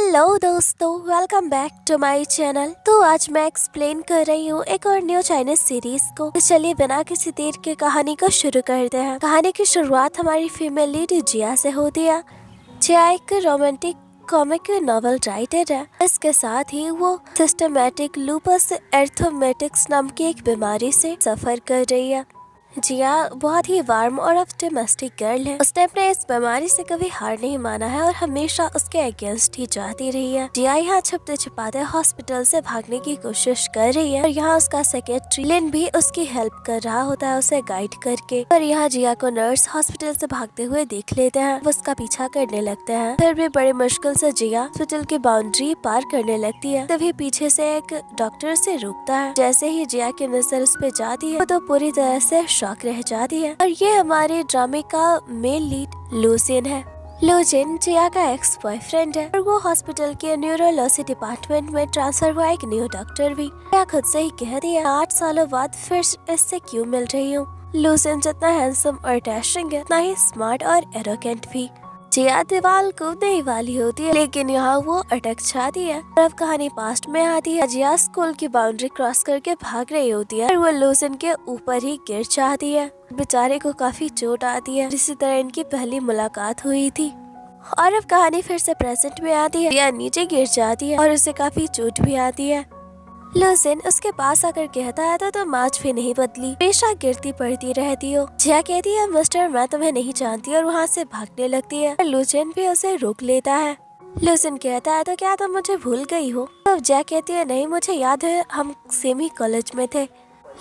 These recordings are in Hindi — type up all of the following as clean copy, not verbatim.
हेलो दोस्तों, welcome back to my channel. तो आज मैं एक्सप्लेन कर रही हूँ एक और न्यू चाइनीज सीरीज को। तो चलिए बिना किसी देर के कहानी को शुरू करते हैं। कहानी की शुरुआत हमारी फीमेल लीड जिया से होती है। जिया एक रोमांटिक कॉमिक नॉवल राइटर है। इसके साथ ही वो सिस्टमैटिक लूपस एर्थोमेटिक्स नाम की एक बीमारी से सफर कर रही है। जिया बहुत ही वार्म और ऑप्टिमिस्टिक गर्ल है। उसने अपने इस बीमारी से कभी हार नहीं माना है और हमेशा उसके अगेंस्ट ही जाती रही है। जिया यहाँ छुपते छुपाते हॉस्पिटल से भागने की कोशिश कर रही है और यहाँ उसका सेक्रेटरी लिन भी उसकी हेल्प कर रहा होता है, उसे गाइड करके। पर यहाँ जिया को नर्स हॉस्पिटल से भागते हुए देख लेते हैं। वो उसका पीछा करने लगते हैं। फिर भी बड़ी मुश्किल से जिया हॉस्पिटल की बाउंड्री पार करने लगती है। तभी पीछे से एक डॉक्टर से रुकता है। जैसे ही जिया की नजर उस पे जाती है, वो तो पूरी तरह से शॉक रह जाती है। और ये हमारे ड्रामे का मेन लीड लूसिन है। लूजिन जिया का एक्स बॉयफ्रेंड है और वो हॉस्पिटल के न्यूरोलॉजी डिपार्टमेंट में ट्रांसफर हुआ एक न्यू डॉक्टर भी। जिया खुद से ही कह दिया 8 सालों बाद फिर इससे क्यों मिल रही हूँ। लूसिन जितना हैंडसम और डैशिंग है, उतना ही स्मार्ट और एरोगेंट भी। जिया दीवार कूदने ही वाली होती है, लेकिन यहाँ वो अटक जाती है। और अब कहानी पास्ट में आती है। जिया स्कूल की बाउंड्री क्रॉस करके भाग रही होती है और वो लूसिन के ऊपर ही गिर जाती है। बेचारे को काफी चोट आती है। इसी तरह इनकी पहली मुलाकात हुई थी। और अब कहानी फिर से प्रेजेंट में आती है। जिया नीचे गिर जाती है और उसे काफी चोट भी आती है। लूसिन उसके पास आकर कहता है तो तुम आज भी नहीं बदली, हमेशा गिरती पड़ती रहती हो। जिया कहती है मिस्टर मैं तुम्हें नहीं जानती और वहाँ से भागने लगती है। लूसिन भी उसे रोक लेता है। लूसिन कहता है तो क्या तुम मुझे भूल गई हो। तो जिया कहती है नहीं, मुझे याद है हम सेम ही कॉलेज में थे।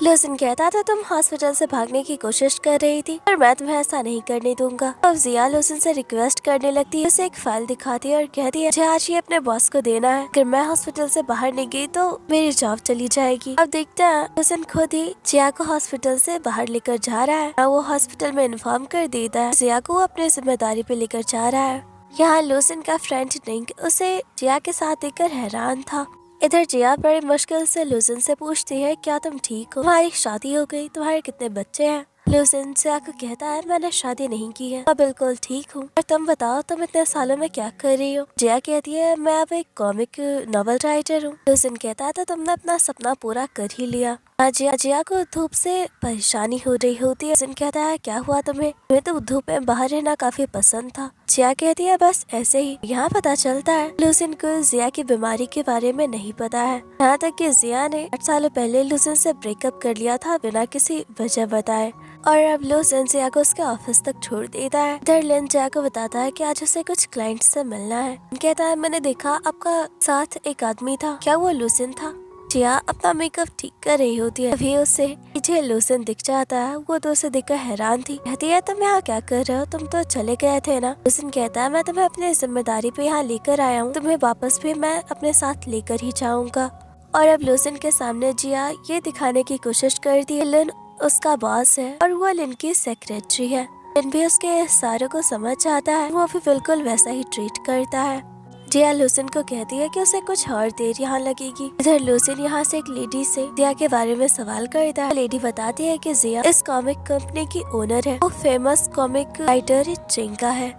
लूसिन कहता था तुम हॉस्पिटल से भागने की कोशिश कर रही थी और मैं तुम्हें ऐसा नहीं करने दूंगा। अब जिया लूसिन से रिक्वेस्ट करने लगती है। उसे एक फाइल दिखाती है और कहती है मुझे आज ये अपने बॉस को देना है। अगर मैं हॉस्पिटल से बाहर नहीं गई तो मेरी जॉब चली जाएगी। अब देखते हैं लूसिन खुद ही जिया को हॉस्पिटल से बाहर लेकर जा रहा है। वो हॉस्पिटल में इन्फॉर्म कर देता है जिया को अपने जिम्मेदारी पे लेकर जा रहा है। यहाँ लूसिन का फ्रेंड निंग उसे जिया के साथ देखकर हैरान था। इधर जिया बड़ी मुश्किल से लूसिन से पूछती है क्या तुम ठीक हो, तुम्हारी शादी हो गई, तुम्हारे कितने बच्चे हैं। लूसिन जिया को कहता है मैंने शादी नहीं की है, मैं बिल्कुल ठीक हूँ। और तुम बताओ तुम इतने सालों में क्या कर रही हो। जिया कहती है मैं अब एक कॉमिक नॉवल राइटर हूँ। लूसिन कहता है तो तुमने अपना सपना पूरा कर ही लिया। जिया को धूप से परेशानी हो रही होती है। लूसिन कहता है क्या हुआ तुम्हें तो धूप में बाहर रहना काफी पसंद था। जिया कहती है बस ऐसे ही। यहाँ पता चलता है लूसिन को जिया की बीमारी के बारे में नहीं पता है। यहाँ तक कि जिया ने 8 साल पहले लूसिन से ब्रेकअप कर लिया था बिना किसी वजह बताए। और अब लूसिन जिया को उसके ऑफिस तक छोड़ देता है। इधर लिन जिया को बताता है कि आज उसे कुछ क्लाइंट से मिलना है। कहता है मैंने देखा आपका साथ एक आदमी था, क्या वो लूसिन था। जिया अपना मेकअप ठीक कर रही होती है। अभी उसे पीछे लूसिन दिख जाता है। वो तो उसे देखकर हैरान थी। कहती है तुम यहाँ क्या कर रहे हो, तुम तो चले गए थे ना। लूसिन कहता है मैं तुम्हें अपनी जिम्मेदारी पे यहाँ लेकर आया हूँ, तुम्हें वापस भी मैं अपने साथ लेकर ही जाऊंगा। और अब लूसिन के सामने जिया ये दिखाने की कोशिश करती है लिन उसका बॉस है और वो लिन की सेक्रेटरी है। लिन भी उसके इशारों को समझ जाता है। वो भी बिल्कुल वैसा ही ट्रीट करता है। जिया लूसिन को कहती है कि उसे कुछ और देर यहाँ लगेगी। इधर लूसिन यहाँ से एक लेडी से जिया के बारे में सवाल करता है। लेडी बताती है कि जिया इस कॉमिक कंपनी की ओनर है। वो फेमस कॉमिक राइटर चिंका है।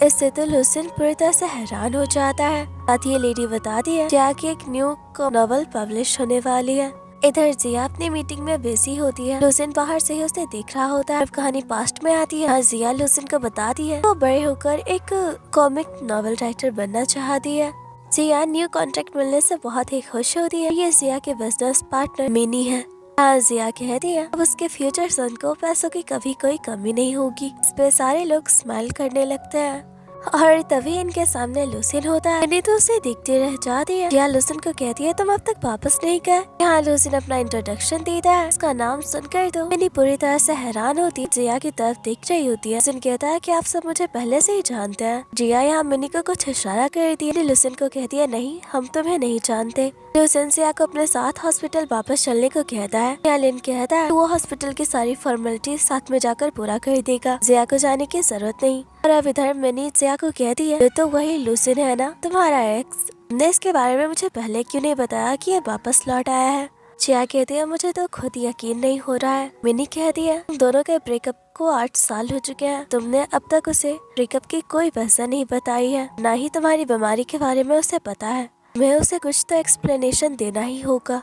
इससे तो लूसिन पूरी तरह से हैरान हो जाता है। साथ ही लेडी बताती है जिया की एक न्यू नॉवल पब्लिश होने वाली है। इधर जिया अपनी मीटिंग में बिजी होती है। लूसिन बाहर से ही उसे देख रहा होता है। अब कहानी पास्ट में आती है। जिया लूसिन को बताती है वो बड़े होकर एक कॉमिक नॉवल राइटर बनना चाहती है। जिया न्यू कॉन्ट्रैक्ट मिलने से बहुत ही खुश होती है। ये जिया के बिजनेस पार्टनर मिनी है। जिया कहती है अब उसके फ्यूचर सन को पैसों की कभी कोई कमी नहीं होगी। इस पे सारे लोग स्माइल करने लगते हैं। और तभी इनके सामने लूसिन होता है। नहीं तो उसे देखते रह जाती है। जिया लूसिन को कहती है तुम अब तक वापस नहीं गए। यहाँ लूसिन अपना इंट्रोडक्शन देता है। उसका नाम सुनकर तो मिनी पूरी तरह से हैरान होती है। जिया की तरफ देख रही होती है। लूसिन कहता है कि आप सब मुझे पहले से ही जानते हैं। जिया यहाँ मिनी को कुछ इशारा करती है। लूसिन को कहती है नहीं, हम तुम्हें नहीं जानते। लूसिन जिया को अपने साथ हॉस्पिटल वापस चलने को कहता है। जिया लिन कहता है वो हॉस्पिटल की सारी फॉर्मेलिटी साथ में जाकर पूरा कर देगा, जिया को जाने की जरूरत नहीं। और अब इधर मिनी जिया को कहती है तो वही लूसिन है ना तुम्हारा एक्स, ने इसके बारे में मुझे पहले क्यों नहीं बताया कि ये वापस लौट आया है। जिया कहती है मुझे तो खुद यकीन नहीं हो रहा है। मिनी कहती है तुम दोनों के ब्रेकअप को 8 साल हो चुके हैं, तुमने अब तक उसे ब्रेकअप की कोई वजह नहीं बताई है, ना ही तुम्हारी बीमारी के बारे में उसे पता है। मैं उसे कुछ तो एक्सप्लेनेशन देना ही होगा।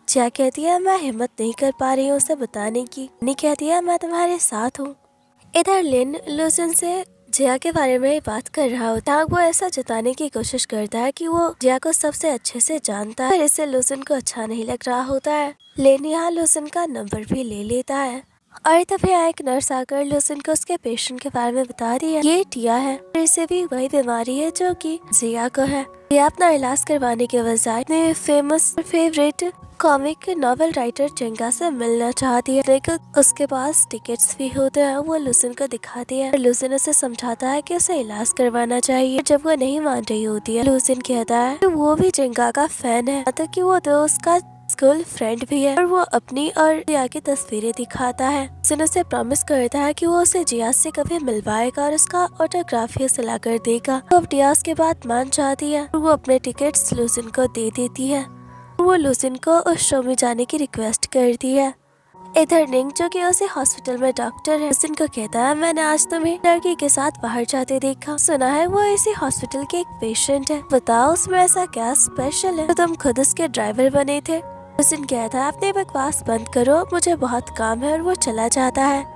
जिया कहती है मैं हिम्मत नहीं कर पा रही हूँ उसे बताने की। मिनी कहती है मैं तुम्हारे साथ हूँ। इधर लिन लूसन से जिया के बारे में बात कर रहा होता है। वो ऐसा जताने की कोशिश करता है कि वो जिया को सबसे अच्छे से जानता है, पर इससे लूसन को अच्छा नहीं लग रहा होता है। लिन यहाँ लूसन का नंबर भी ले लेता है और तभी यहाँ एक नर्स आकर लूसन को उसके पेशेंट के बारे में बता दिया ये टिया है, इसे भी वही बीमारी है जो कि जिया को है। जिया अपना इलाज करवाने के बजाय अपने famous favourite comic novel writer Jenga से मिलना चाहती है, लेकिन उसके पास टिकट्स भी होते हैं। वो लूसन को दिखाती है, लूसन उसे समझाता है कि उसे इलाज करवाना चाहिए। जब वो नहीं मान रही होती है, लूसन कहता है कि वो भी जेंगा का फैन है, तो कि वो तो उसका स्कूल फ्रेंड भी है, और वो अपनी और जिया की तस्वीरें दिखाता है। लूसन उसे प्रॉमिस करता है कि वो उसे जिया से कभी मिलवाएगा और उसका ऑटोग्राफ ही उसे ला कर देगा। वो अब जिया के बाद मान जाती है और वो अपने टिकट्स लूसन को दे देती है। वो लूसन को उस शो में जाने की रिक्वेस्ट करती है। इधर निंग जो कि उसे हॉस्पिटल में डॉक्टर है, लूसन को कहता है मैंने आज तुम्हें लड़की के साथ बाहर जाते देखा, सुना है वो इसी हॉस्पिटल के एक पेशेंट है, बताओ उसमें ऐसा क्या स्पेशल है तो तुम खुद उसके ड्राइवर बने थे। लूसन कहता है अपने बकवास बंद करो, मुझे बहुत काम है, और वो चला जाता है।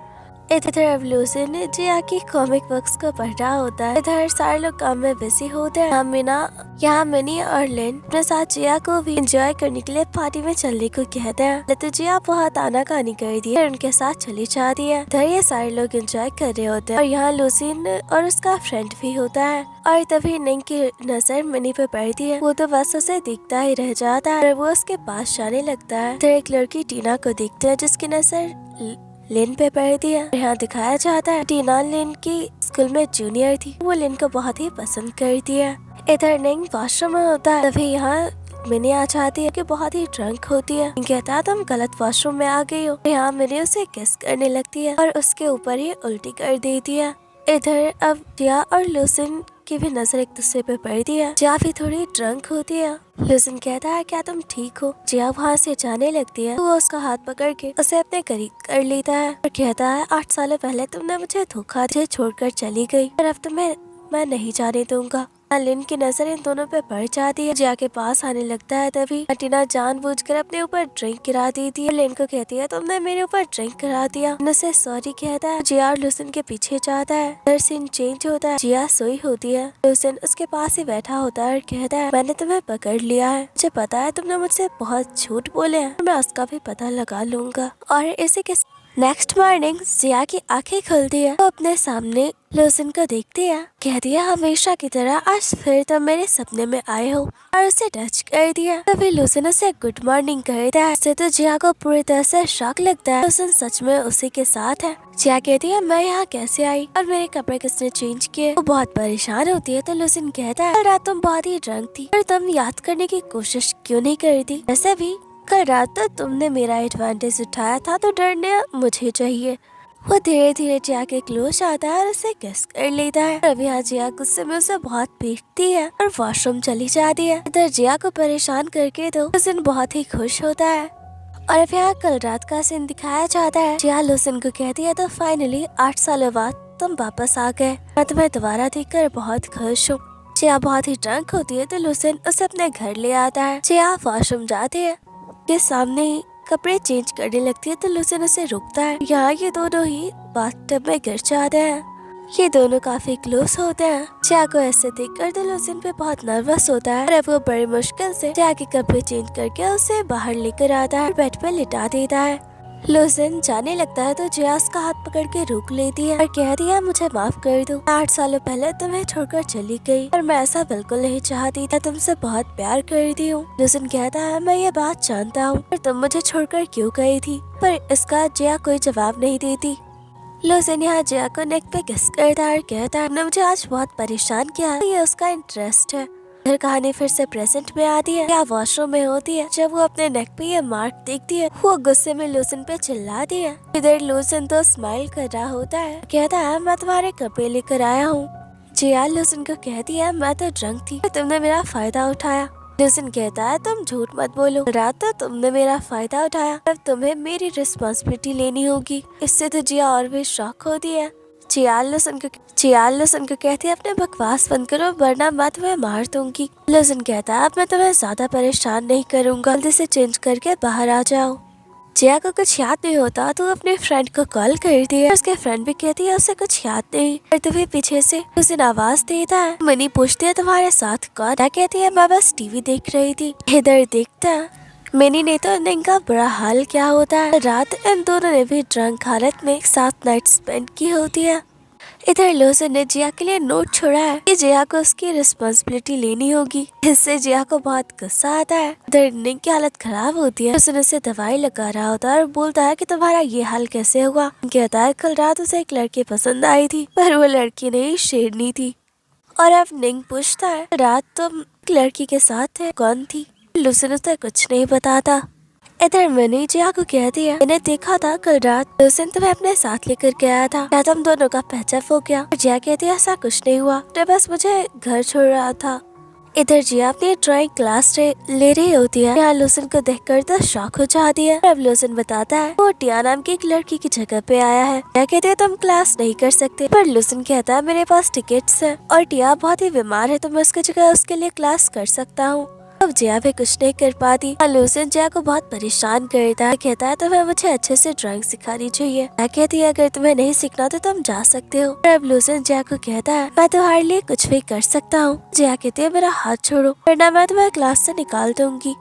इधर अब लूसन जिया की कॉमिक बुक्स को पढ़ रहा होता है। इधर सारे लोग काम में बिजी होते हैं। यहाँ मिनी और लिन अपने साथ जिया को भी एंजॉय करने के लिए पार्टी में चलने को कहते हैं, तो जिया बहुत आनाकानी कर दी है, उनके साथ चली जाती है। इधर ये सारे लोग एंजॉय कर रहे होते हैं और यहाँ लूसन और उसका फ्रेंड भी होता है। और तभी निंग की नजर मिनी पे पड़ती है, वो तो बस उसे दिखता ही रह जाता है और वो उसके पास जाने लगता है। इधर एक लड़की टीना को देखते है जिसकी नजर लिन पे पड़ती है। यहाँ दिखाया जाता है टीना लिन की स्कूल में जूनियर थी, वो लिन को बहुत ही पसंद करती है। इधर निंग वॉशरूम में होता है, तभी यहाँ मिनी आ जाती है कि बहुत ही ड्रंक होती है। कहता है तुम गलत वॉशरूम में आ गई हो। यहाँ मिनी उसे किस करने लगती है और उसके ऊपर ही उल्टी कर देती है। इधर अब जिया और लूसन की भी नजर एक दूसरे पे पड़ती है। जिया भी थोड़ी ड्रंक होती है। लूसन कहता है क्या तुम ठीक हो। जिया वहाँ से जाने लगती है, वो उसका हाथ पकड़ के उसे अपने करीब कर लेता है और कहता है 8 साल पहले तुमने मुझे धोखा दे छोड़कर चली गई, और अब तुम्हें मैं नहीं जाने दूंगा। लिन की नजर इन दोनों पे पड़ जाती है। जिया के पास आने लगता है, तभी टीना जानबूझकर अपने ऊपर ड्रिंक गिरा देती है। लिन को कहती है तुमने मेरे ऊपर ड्रिंक गिरा दिया। उनसे सॉरी कहता है। जिया और लूसन के पीछे जाता है। सीन चेंज होता है। जिया सोई होती है, लूसन उसके पास ही बैठा होता है और कहता है मैंने तुम्हें पकड़ लिया है, मुझे पता है तुमने मुझसे बहुत झूठ बोले हैं, मैं उसका भी पता लगा लूंगा। और इसी के नेक्स्ट मॉर्निंग जिया की आंखें खुलती है, वो अपने सामने लूसन को देखती है। कहती है हमेशा की तरह आज फिर तुम मेरे सपने में आए हो, और उसे टच कर दिया। तभी लूसन उसे गुड मॉर्निंग कहता है। इससे तो जिया को पूरी तरह से शॉक लगता है, लूसन सच में उसी के साथ है। जिया कहती है मैं यहाँ कैसे आई और मेरे कपड़े किसने चेंज किए। वो बहुत परेशान होती है, तो लूसन कहता है कल रात तुम बहुत ही ड्रंक थी और तुम याद करने की कोशिश क्यों नहीं करती। वैसे भी कल रात तो तुमने मेरा एडवांटेज उठाया था, तो डरने मुझे चाहिए। वो धीरे धीरे जिया के क्लोज आता है और उसे किस कर लेता है। अब यहाँ जिया गुस्से में उसे बहुत पीटती है और वॉशरूम चली जाती है। इधर जिया को परेशान करके तो लूसन बहुत ही खुश होता है। और अब यहाँ कल रात का सीन दिखाया जाता है। जिया लूसन को कहती है तो फाइनली 8 सालों बाद तुम वापस आ गए, मैं तुम्हें दोबारा देखकर बहुत खुश हूँ। जिया बहुत ही ड्रंक होती है, तो लूसन उसे अपने घर ले आता है। जिया वॉशरूम जाती है, के सामने ही कपड़े चेंज करने लगती है, तो लूसन उसे रोकता है। यहाँ ये दोनों ही बाथटब में गिर जाते हैं। ये दोनों काफी क्लोज होते हैं। जिया को ऐसे देखकर तो लूसन पे बहुत नर्वस होता है और अब वो बड़ी मुश्किल से जिया के कपड़े चेंज करके उसे बाहर लेकर आता है और बेड पे लिटा देता है। लूसन जाने लगता है, तो जिया उसका हाथ पकड़ के रोक लेती है और कहती है मुझे माफ कर दो, 8 सालों पहले तुम्हें छोड़कर चली गई और मैं ऐसा बिल्कुल नहीं चाहती था, तुमसे बहुत प्यार करती हूँ। लूसन कहता है मैं ये बात जानता हूँ, पर तुम मुझे छोड़कर क्यों गई थी, पर इसका जिया कोई जवाब नहीं देती। लूसन यहाँ जिया को नेक पे किस करता है और कहता है मुझे आज बहुत परेशान किया है, ये उसका इंटरेस्ट है। फिर कहानी फिर से प्रेजेंट में आती है। या वॉशरूम में होती है। जब वो अपने नेक पे ये मार्क देखती है, वो गुस्से में लूसन पे चिल्लाती है। इधर लूसन तो स्माइल कर रहा होता है, कहता है मैं तुम्हारे कपड़े लेकर आया हूँ। जिया लूसन को कहती है मैं तो ड्रंक थी, तुमने मेरा फायदा उठाया। लूसन कहता है तुम झूठ मत बोलो, रात तो तुमने मेरा फायदा उठाया, अब तुम्हें मेरी रिस्पॉन्सिबिलिटी लेनी होगी। इससे तो जिया और भी शॉक होती है। चियाल लूसन को कहती है अपने बकवास बंद करो वरना मैं तुम्हें मार दूंगी। लूसन कहता है अब मैं तुम्हें ज्यादा परेशान नहीं करूंगा, जल्दी से चेंज करके बाहर आ जाओ। जिया को कुछ याद नहीं होता तो अपने फ्रेंड को कॉल करती है। उसके फ्रेंड भी कहती है उसे कुछ याद नहीं, करते हुए पीछे से उसे आवाज देता है। मनी पूछती है तुम्हारे साथ कौन है? कहती है मैं बस टीवी देख रही थी। इधर देखता है मिनी ने तो इनका बुरा हाल क्या होता है। रात इन दोनों ने भी ड्रंक हालत में एक साथ नाइट स्पेंड की होती है। इधर लूसन ने जिया के लिए नोट छोड़ा है कि जिया को उसकी रिस्पॉन्सिबिलिटी लेनी होगी। इससे जिया को बहुत गुस्सा आता है। इधर निक की हालत खराब होती है। लूसन उसे दवाई लगा रहा होता है और बोलता है कि तुम्हारा ये हाल कैसे हुआ। कहता है कल रात उसे एक लड़की पसंद आई थी पर वो लड़की नहीं शेरनी थी। और अब निंग पूछता है रात तुम लड़की के साथ थे, कौन थी? लूसन उसे कुछ नहीं बताता। इधर मैंने जिया को कहती है मैंने देखा था कल रात लूसन तुम्हें अपने साथ लेकर के आया था, क्या तुम दोनों का पैचअप हो गया? जिया कहती है ऐसा कुछ नहीं हुआ, तो बस मुझे घर छोड़ रहा था। इधर जिया अपनी ड्राइंग क्लास ले रही होती है। यहाँ लूसन को देखकर तो शॉक हो जाती है। अब लूसन बताता है वो टिया नाम की एक लड़की की जगह पे आया है। जिया कहती है तुम क्लास नहीं कर सकते, पर लूसन कहता है मेरे पास टिकट्स हैं और टिया बहुत ही बीमार है तो मैं उसकी जगह उसके लिए क्लास कर सकता हूँ। अब जिया भी कुछ नहीं कर पाती। लूसन जिया को बहुत परेशान करता है। कहता है तुम्हें मुझे अच्छे से ड्राइंग सिखानी चाहिए। मैं कहती है अगर तुम्हें नहीं सीखना तो तुम जा सकते हो। अब लूसन जिया को कहता है मैं तुम्हारे लिए कुछ भी कर सकता हूँ। जिया कहती है मेरा हाथ छोड़ो वरना मैं तुम्हें क्लास से निकाल दूंगी।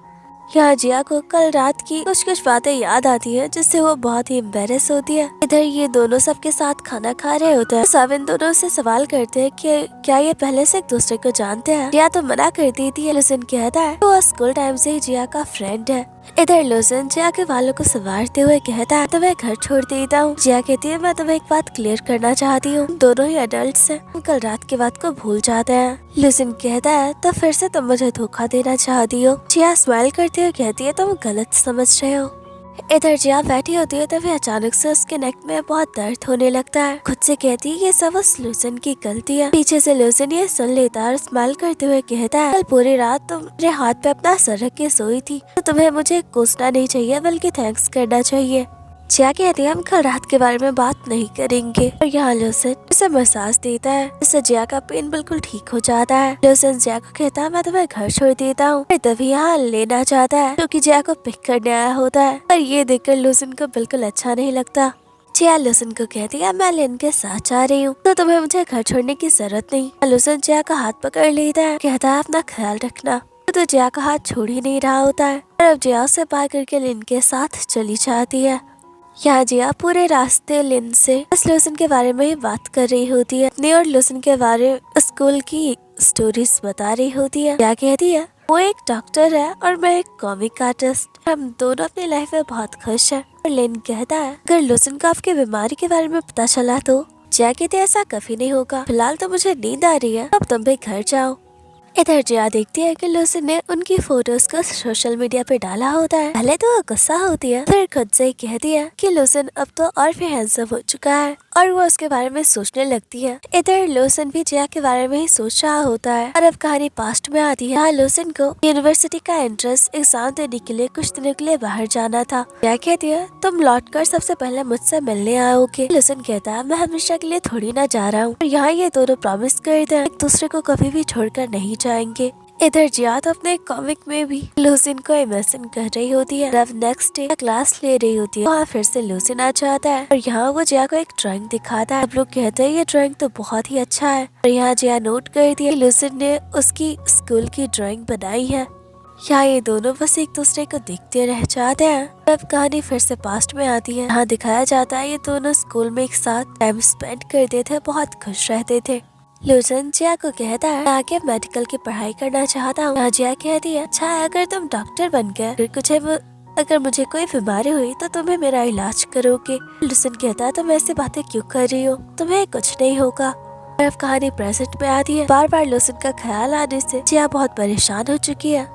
यहाँ जिया को कल रात की कुछ बातें याद आती है जिससे वो बहुत ही एम्बेरस होती है। इधर ये दोनों सबके साथ खाना खा रहे होते हैं। सब इन दोनों से सवाल करते हैं कि क्या ये पहले से एक दूसरे को जानते हैं। जिया तो मना कर देती है। लूसन कहता है वो स्कूल टाइम से ही जिया का फ्रेंड है। इधर लूसन जिया के बालों को संवारते हुए कहता है तो मैं घर छोड़ देता हूँ। जिया कहती है मैं तुम्हें एक बात क्लियर करना चाहती हूँ, दोनों ही एडल्ट्स हैं, कल रात की बात को भूल जाते हैं। लूसन कहता है तो फिर से तुम मुझे धोखा देना चाहती हो। जिया स्माइल करते हुए कहती है तुम गलत समझ रहे हो। इधर जिया बैठी होती है तभी अचानक से उसके नेक में बहुत दर्द होने लगता है। खुद से कहती है ये सब उस लूसन की गलती है। पीछे से लूसन ये सुन लेता है और स्माइल करते हुए कहता है कल पूरी रात तुम मेरे हाथ पे अपना सर रख के सोई थी तो तुम्हें मुझे कोसना नहीं चाहिए बल्कि थैंक्स करना चाहिए। जिया कहती है हम कल रात के बारे में बात नहीं करेंगे। और यहाँ लूसन उसे मसाज देता है जिससे जिया का पेन बिल्कुल ठीक हो जाता है। लूसन जिया को कहता है मैं तुम्हें घर छोड़ देता हूँ। तभी यहाँ लेना चाहता है क्योंकि जिया को पिक करने आया होता है। पर ये देखकर लूसन को बिल्कुल अच्छा नहीं लगता। जिया लूसन को कहती है मैं लेन के साथ जा रही हूँ तो तुम्हें मुझे घर छोड़ने की जरूरत नहीं। लूसन जिया का हाथ पकड़ लेता है, कहता है अपना ख्याल रखना। तो जिया का हाथ छोड़ ही नहीं रहा होता है और अब जिया उसे बाय करके लिन के साथ चली जाती है। यहाँ जिया पूरे रास्ते लिन से बस लूसन के बारे में ही बात कर रही होती है। अपने और लूसन के बारे स्कूल की स्टोरीज बता रही होती है। क्या कहती है वो एक डॉक्टर है और मैं एक कॉमिक आर्टिस्ट, हम दोनों अपनी लाइफ में बहुत खुश हैं। और लिन कहता है अगर लूसन को आपकी बीमारी के बारे में पता चला तो? जिया कहती है ऐसा कभी नहीं होगा, फिलहाल तो मुझे नींद आ रही है, अब तुम भी घर जाओ। इधर जिया देखती है कि लूसन ने उनकी फोटोज को सोशल मीडिया पे डाला होता है। पहले तो वो गुस्सा होती है, फिर खुद से ही कहती है कि लूसन अब तो और भी हैंडसम हो चुका है और वो उसके बारे में सोचने लगती है। इधर लूसन भी जिया के बारे में ही सोच रहा होता है और अब कहानी पास्ट में आती है। यहाँ लूसन को यूनिवर्सिटी का एंट्रेंस एग्जाम देने के लिए कुछ दिनों के लिए बाहर जाना था। जिया कहती है तुम लौट कर सबसे पहले मुझसे मिलने आओगे। लूसन कहता है मैं हमेशा के लिए थोड़ी ना जा रहा हूँ। यहाँ ये दोनों प्रॉमिस करते हैं एक दूसरे को कभी भी छोड़कर नहीं जाएंगे। इधर जिया तो अपने कॉमिक में भी लूसन को इमेजिन कर रही होती है। अब नेक्स्ट डे क्लास ले रही होती है, वहाँ फिर से लूसन आ जाता है और यहाँ वो जिया को एक ड्राइंग दिखाता है। सब लोग कहते हैं ये ड्राइंग तो बहुत ही अच्छा है और यहाँ जिया नोट करती है लूसन ने उसकी स्कूल की ड्राइंग बनाई है। यहाँ ये दोनों बस एक दूसरे को देखते रह जाते हैं। अब कहानी फिर से पास्ट में आती है। यहाँ दिखाया जाता है ये दोनों स्कूल में एक साथ टाइम स्पेंड करते थे, बहुत खुश रहते थे। लूसन जिया को कहता है आगे मेडिकल की पढ़ाई करना चाहता हूँ। जिया कहती है अच्छा है अगर तुम डॉक्टर बन गए, अगर मुझे कोई बीमारी हुई तो तुम्हें मेरा इलाज करोगे। लूसन कहता है तुम ऐसी बातें क्यों कर रही हो, तुम्हें कुछ नहीं होगा। अब कहानी प्रेजेंट में आती है। बार बार लूसन का ख्याल आने से जिया बहुत परेशान हो चुकी है।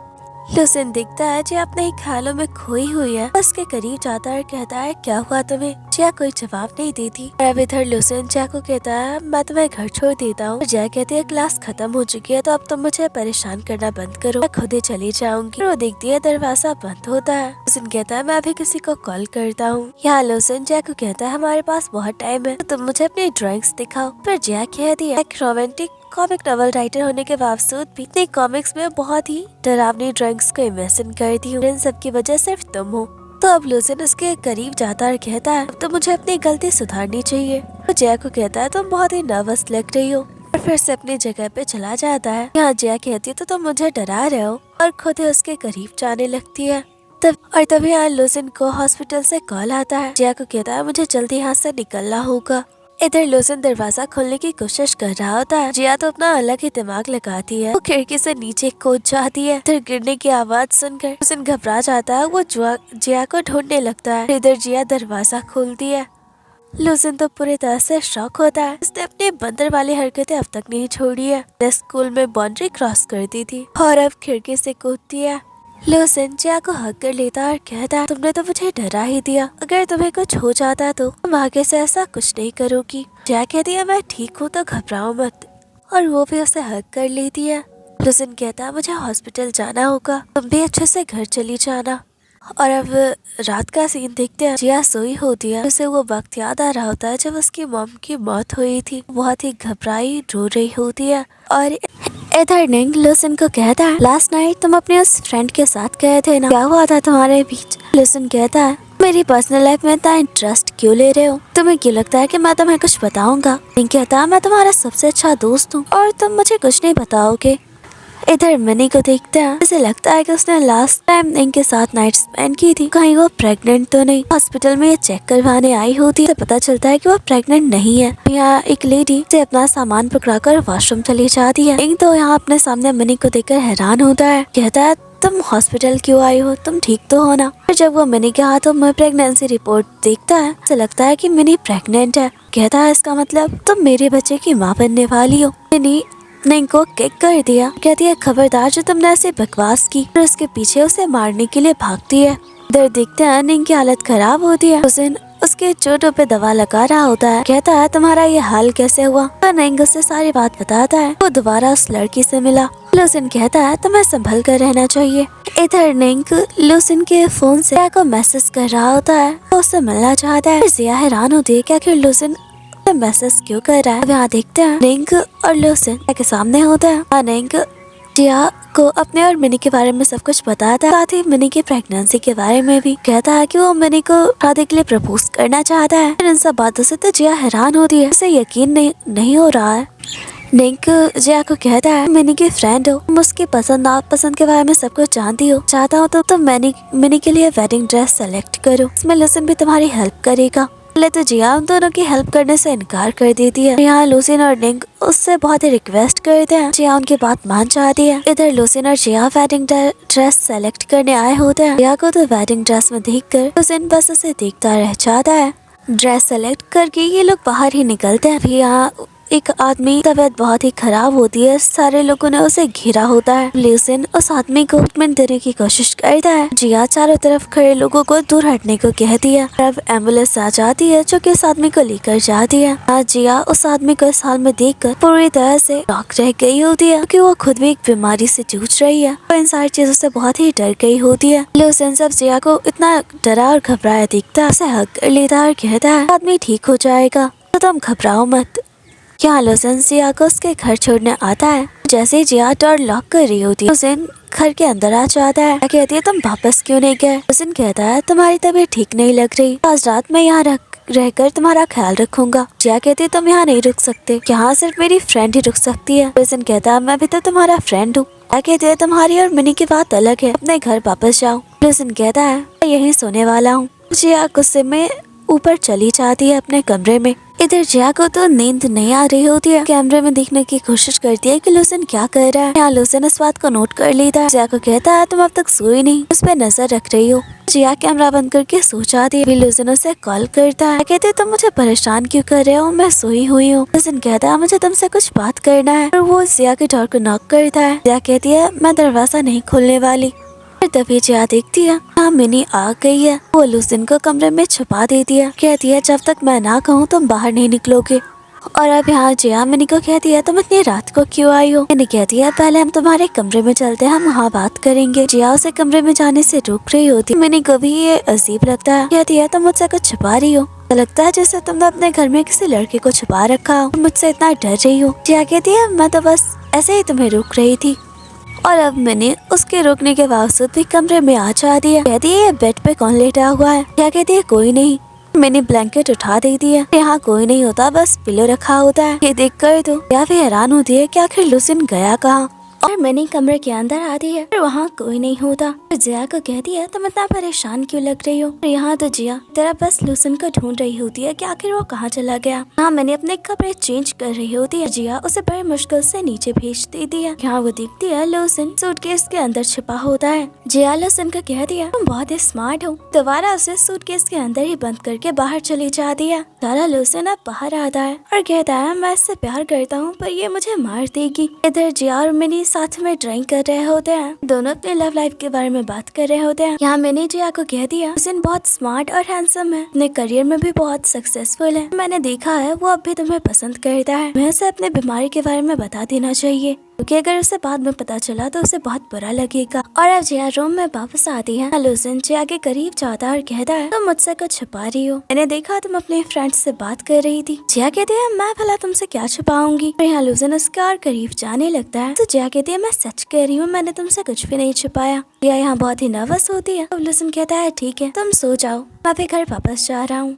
लुसिन दिखता है जिया अपने ही ख्यालों में खोई हुई है। उसके करीब जाता है और कहता है क्या हुआ तुम्हें। जिया कोई जवाब नहीं देती। और अब इधर लुसिन जिया को कहता है मैं तुम्हें घर छोड़ देता हूँ। जिया कहती है क्लास खत्म हो चुकी है तो अब तुम मुझे परेशान करना बंद करो, मैं खुद ही चली जाऊंगी। वो देखती है दरवाजा बंद होता है। लुसिन कहता है मैं अभी किसी को कॉल करता हूँ। यहाँ लुसिन जिया को कहता है हमारे पास बहुत टाइम है तो तुम मुझे अपनी ड्राइंग्स दिखाओ। फिर जिया कहती है एक रोमांटिक कॉमिक नॉवल राइटर होने के बावजूद भी इतनी कॉमिक्स में बहुत ही डरावनी ड्राइंग्स को इमेजिन करती हूँ। इन सब की वजह सिर्फ तुम हो। तो अब लुसिन उसके करीब जाता और कहता है अब तो मुझे अपनी गलती सुधारनी चाहिए। तो जिया को कहता है तुम बहुत ही नर्वस लग रही हो और फिर से अपनी जगह पे चला जाता है। यहाँ जिया कहती है तो तुम मुझे डरा रहे हो और खुद ही उसके करीब जाने लगती है। तभी यहाँ लुसिन को हॉस्पिटल से कॉल आता है। जिया को कहता है मुझे जल्दी यहाँ से निकलना होगा। इधर लुसिन दरवाजा खोलने की कोशिश कर रहा होता है। जिया तो अपना अलग ही दिमाग लगाती है। वो खिड़की से नीचे कूद जाती है। इधर गिरने की आवाज सुनकर लुसिन घबरा जाता है। वो जिया को ढूंढने लगता है। इधर जिया दरवाजा खोलती है। लुसिन तो पूरी तरह से शॉक होता है। उसने अपनी बंदर वाली हरकतें अब तक नहीं छोड़ी है। स्कूल में बाउंड्री क्रॉस करती थी और अब खिड़की से कूदती है। लुसिन जिया को हक कर लेता और कहता है तुमने तो मुझे डरा ही दिया, अगर तुम्हें कुछ हो जाता तो तुम आगे से ऐसा कुछ नहीं करोगी। जिया कहती है मैं ठीक हूँ तो घबराओ मत, और वो भी उसे हक कर लेती है। लुसिन कहता है मुझे हॉस्पिटल जाना होगा, तुम भी अच्छे से घर चली जाना। और अब रात का सीन देखते हैं। जिया सोई होती है। उसे वो वक्त याद आ रहा होता है जब उसकी मॉम की मौत हुई थी। बहुत ही घबराई रो रही होती है। और इधर निंग लुसिन को कहता है लास्ट नाइट तुम अपने उस फ्रेंड के साथ गए थे ना, क्या हुआ था तुम्हारे बीच। लुसिन कहता है मेरी पर्सनल लाइफ में इतना इंटरेस्ट क्यों ले रहे हो, तुम्हें क्यों लगता है कि मैं तुम्हें कुछ बताऊंगा। निंग कहता है मैं तुम्हारा सबसे अच्छा दोस्त हूँ और तुम मुझे कुछ नहीं बताओगे। इधर मिनी को देखता है। उसे लगता है कि उसने लास्ट टाइम इनके साथ नाइट स्पेंड की थी, कहीं वो प्रेग्नेंट तो नहीं। हॉस्पिटल में ये चेक करवाने आई होती है तो पता चलता है कि वो प्रेग्नेंट नहीं है। यहाँ एक लेडी से अपना सामान पकड़ाकर वॉशरूम चली जाती है। इंग तो यहाँ अपने सामने मिनी को देखकर हैरान होता है। कहता है तुम हॉस्पिटल क्यों आई हो, तुम ठीक तो हो ना। फिर जब वो मिनी के हाथों में प्रेगनेंसी रिपोर्ट देखता है उसे लगता है कि मिनी प्रेग्नेंट है। कहता है इसका मतलब तुम मेरे बच्चे की माँ बनने वाली हो। मिनी निंग को किक कर दिया। कहती है खबरदार जो तुमने ऐसे बकवास की, और उसके पीछे उसे मारने के लिए भागती है। इधर देखते हैं निंग की हालत खराब होती है। हुसैन उसके चोटों पे दवा लगा रहा होता है। कहता है तुम्हारा ये हाल कैसे हुआ। निंग उससे सारी बात बताता है। वो दोबारा उस लड़की से मिला। लुसिन कहता है तुम्हें संभल कर रहना चाहिए। इधर निंग लुसिन के फोन से जिया को मैसेज कर रहा होता है। वो उससे मिलना चाहता है। जिया हैरान होती है क्या लुसिन मैसेज क्यों कर रहा है। अब यहाँ देखते हैं निंग और लुसिन के सामने होता है। निंग जिया को अपने और मिनी के बारे में सब कुछ बताता है, साथ ही मिनी की प्रेगनेंसी के बारे में भी। कहता है कि वो मिनी को शादी के लिए प्रपोज करना चाहता है। इन सब बातों से तो जिया हैरान होती है। उसे यकीन नहीं हो रहा है। निंग जिया को कहता है मिनी की फ्रेंड हो, तुम उसकी पसंद नापसंद के बारे में सब कुछ जानती हो। चाहता हो तो तुम मिनी के लिए वेडिंग ड्रेस सेलेक्ट करो, इसमें लुसिन भी तुम्हारी हेल्प करेगा। पहले तो जिया उन दोनों की हेल्प करने से इनकार कर देती है। यहाँ लुसिन और निंग उससे बहुत ही रिक्वेस्ट करते हैं। जिया उनकी बात मान जाती है। इधर लुसिन और जिया वेडिंग ड्रेस सेलेक्ट करने आए होते हैं। जिया को तो वेडिंग ड्रेस में देखकर लुसिन बस उसे देखता रह जाता है। ड्रेस सेलेक्ट करके ये लोग बाहर ही निकलते हैं। अभी यहाँ एक आदमी तबीयत बहुत ही खराब होती है। सारे लोगों ने उसे घेरा होता है। लुसिन उस आदमी को ट्रीटमेंट देने की कोशिश करता है। जिया चारों तरफ खड़े लोगों को दूर हटने को कहती है। अब एम्बुलेंस आ जाती है जो कि उस आदमी को लेकर जाती है। आज जिया उस आदमी को इस हाल में देखकर पूरी तरह से शॉक रह गई होती है क्योंकि वो खुद भी एक बीमारी से जूझ रही है। वो इन सारी चीजों से बहुत ही डर गई होती है। लुसिन सब जिया को इतना डरा और घबराया दिखता है। उसे हक कर लेता है और कहता है आदमी ठीक हो जाएगा तो तुम घबराओ मत। यहाँ लुसिन जिया को उसके घर छोड़ने आता है। जैसे ही जिया डोर लॉक कर रही होती है लुसिन घर के अंदर आ जाता है। कहती है तुम वापस क्यों नहीं गए। लुसिन कहता है तुम्हारी तबीयत ठीक नहीं लग रही, आज रात में यहाँ रहकर तुम्हारा ख्याल रखूंगा। जिया कहती है तुम यहाँ नहीं रुक सकते, यहाँ सिर्फ मेरी फ्रेंड ही रुक सकती है। लुसिन कहता है मैं भी तो तुम्हारा फ्रेंड हूँ। जिया कहती है तुम्हारी और मिनी की बात अलग है, अपने घर वापस जाओ। लुसिन कहता है मैं यहीं सोने वाला हूँ। जिया गुस्से में ऊपर चली जाती है अपने कमरे में। इधर जिया को तो नींद नहीं आ रही होती है। कैमरे में देखने की कोशिश करती है कि लुसिन क्या कर रहा है। यहाँ लुसिन इस बात को नोट कर लेता है। जिया को कहता है तुम अब तक सोई नहीं, उस पर नजर रख रही हो। जिया कैमरा बंद करके सो जाती है। लुसिन उसे कॉल करता है। कहते है तुम मुझे परेशान क्यों कर रहे हो, मैं सोई हुई हूँ। लुसिन कहता है मुझे तुमसे कुछ बात करना है। और वो जिया के डोर को नॉक करता है। जिया कहती है मैं दरवाजा नहीं खोलने वाली। फिर तभी जिया देखती है हाँ मिनी आ गई है। वो लूसिन को कमरे में छुपा देती है, कहती है जब तक मैं ना कहूँ तुम बाहर नहीं निकलोगे। और अब यहाँ जिया मिनी को कहती है तुम इतनी रात को क्यों आई हो। मिनी कहती है पहले हम तुम्हारे कमरे में चलते हैं, हम वहाँ बात करेंगे। जिया उसे कमरे में जाने से रोक रही होती। मिनी को भी ये अजीब लगता है, कहती है तुम मुझसे कुछ छुपा रही हो, तो लगता है जैसे तुमने अपने घर में किसी लड़के को छुपा रखा हो, मुझसे इतना डर रही हो। जिया कहती है मैं तो बस ऐसे ही तुम्हें रोक रही थी। और अब मैंने उसके रोकने के बावजूद भी कमरे में आ जाती है, कहती है बेड पे कौन लेटा हुआ है। क्या कहती है कोई नहीं। मैंने ब्लैंकेट उठा देती है, यहाँ कोई नहीं होता, बस पिलो रखा होता है। ये देख कर तो या फिर हैरान होती है कि आखिर लूसिन गया कहाँ। और मैंने कमरे के अंदर आती है, पर वहाँ कोई नहीं होता। फिर जिया को कहती है तुम इतना परेशान क्यों लग रही हो। और यहाँ तो जिया तेरा बस लूसिन को ढूंढ रही होती है कि आखिर वो कहाँ चला गया। हाँ मैंने अपने कपड़े चेंज कर रही होती है। जिया उसे बड़ी मुश्किल से नीचे भेज देती है। यहाँ वो देखती है लूसिन सूटकेस के अंदर छिपा होता है। जिया लूसिन को कहती है तुम बहुत ही स्मार्ट हो, दोबारा उसे सूटकेस के अंदर ही बंद करके बाहर चली जाती है। सारा लूसिन अब बाहर आता है और कहता है मैं इससे प्यार करता हूँ पर ये मुझे मार देगी। इधर जिया और मिनी साथ में ड्राइंग कर रहे होते हैं, दोनों अपने लव लाइफ के बारे में बात कर रहे होते हैं। यहाँ मैंने जिया को कह दिया लूसिन बहुत स्मार्ट और हैंडसम है, अपने करियर में भी बहुत सक्सेसफुल है, मैंने देखा है वो अब भी तुम्हें पसंद करता है। मैं उसे अपने बीमारी के बारे में बता देना चाहिए क्योंकि अगर उसे बाद में पता चला तो उसे बहुत बुरा लगेगा। और अब जिया रूम में वापस आती है। लूसिन जिया के करीब जाता है और कहता है तुम मुझसे कुछ छुपा रही हो, मैंने देखा तुम अपने फ्रेंड से बात कर रही थी। जिया कहती है मैं भला तुमसे क्या छुपाऊंगी। और यहाँ लूसिन उसका और करीब जाने लगता है तो जिया कहती है मैं सच कह रही हूँ, मैंने तुमसे कुछ भी नहीं छुपाया। जिया यहाँ बहुत ही नर्वस होती है। अब लूसिन कहता है ठीक है तुम सो जाओ, मैं भी घर वापस जा रहा हूँ।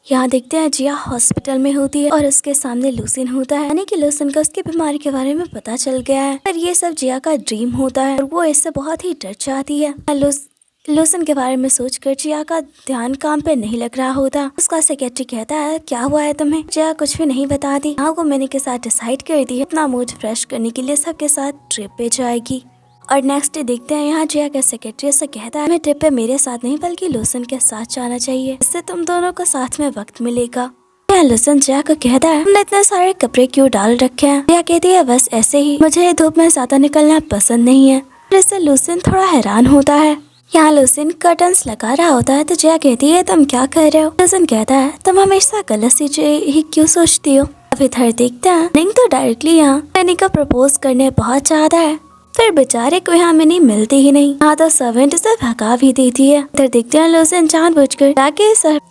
यहाँ देखते हैं जिया हॉस्पिटल में होती है और उसके सामने लूसिन होता है, यानी कि लूसिन को उसकी बीमारी के बारे में पता चल गया है। पर ये सब जिया का ड्रीम होता है और वो इससे बहुत ही डर जाती है। लूसिन के बारे में सोचकर जिया का ध्यान काम पे नहीं लग रहा होता। उसका सेक्रेटरी कहता है क्या हुआ है तुम्हें। जिया कुछ भी नहीं बताती। हाँ वो मैंने के साथ डिसाइड कर दी है अपना मूड फ्रेश करने के लिए सबके साथ ट्रिप पे जाएगी। और नेक्स्ट डे देखते हैं यहाँ जिया का सेक्रेटरी से कहता है मैं ट्रिप पे मेरे साथ नहीं बल्कि लूसिन के साथ जाना चाहिए, इससे तुम दोनों को साथ में वक्त मिलेगा। लूसिन जिया को कहता है हमने इतने सारे कपड़े क्यों डाल रखे हैं। जिया कहती है बस ऐसे ही, मुझे धूप में ज्यादा निकलना पसंद नहीं है। इससे लूसिन थोड़ा हैरान होता है। यहाँ लूसिन कर्टन्स लगा रहा होता है तो जिया कहती है तुम क्या कर रहे हो। लूसिन कहता है तुम हमेशा गलत चीजें ही क्यों सोचती हो। अब इधर देखते हैं निंग तो डायरेक्टली यहाँ मिनी को प्रपोज करने बहुत चाहता है, फिर बेचारे को यहाँ मिनी मिलती ही नहीं। हाँ तो सर्वेंट उसे भगा भी देती है। इधर देखते हैं लूसिन जानबूझकर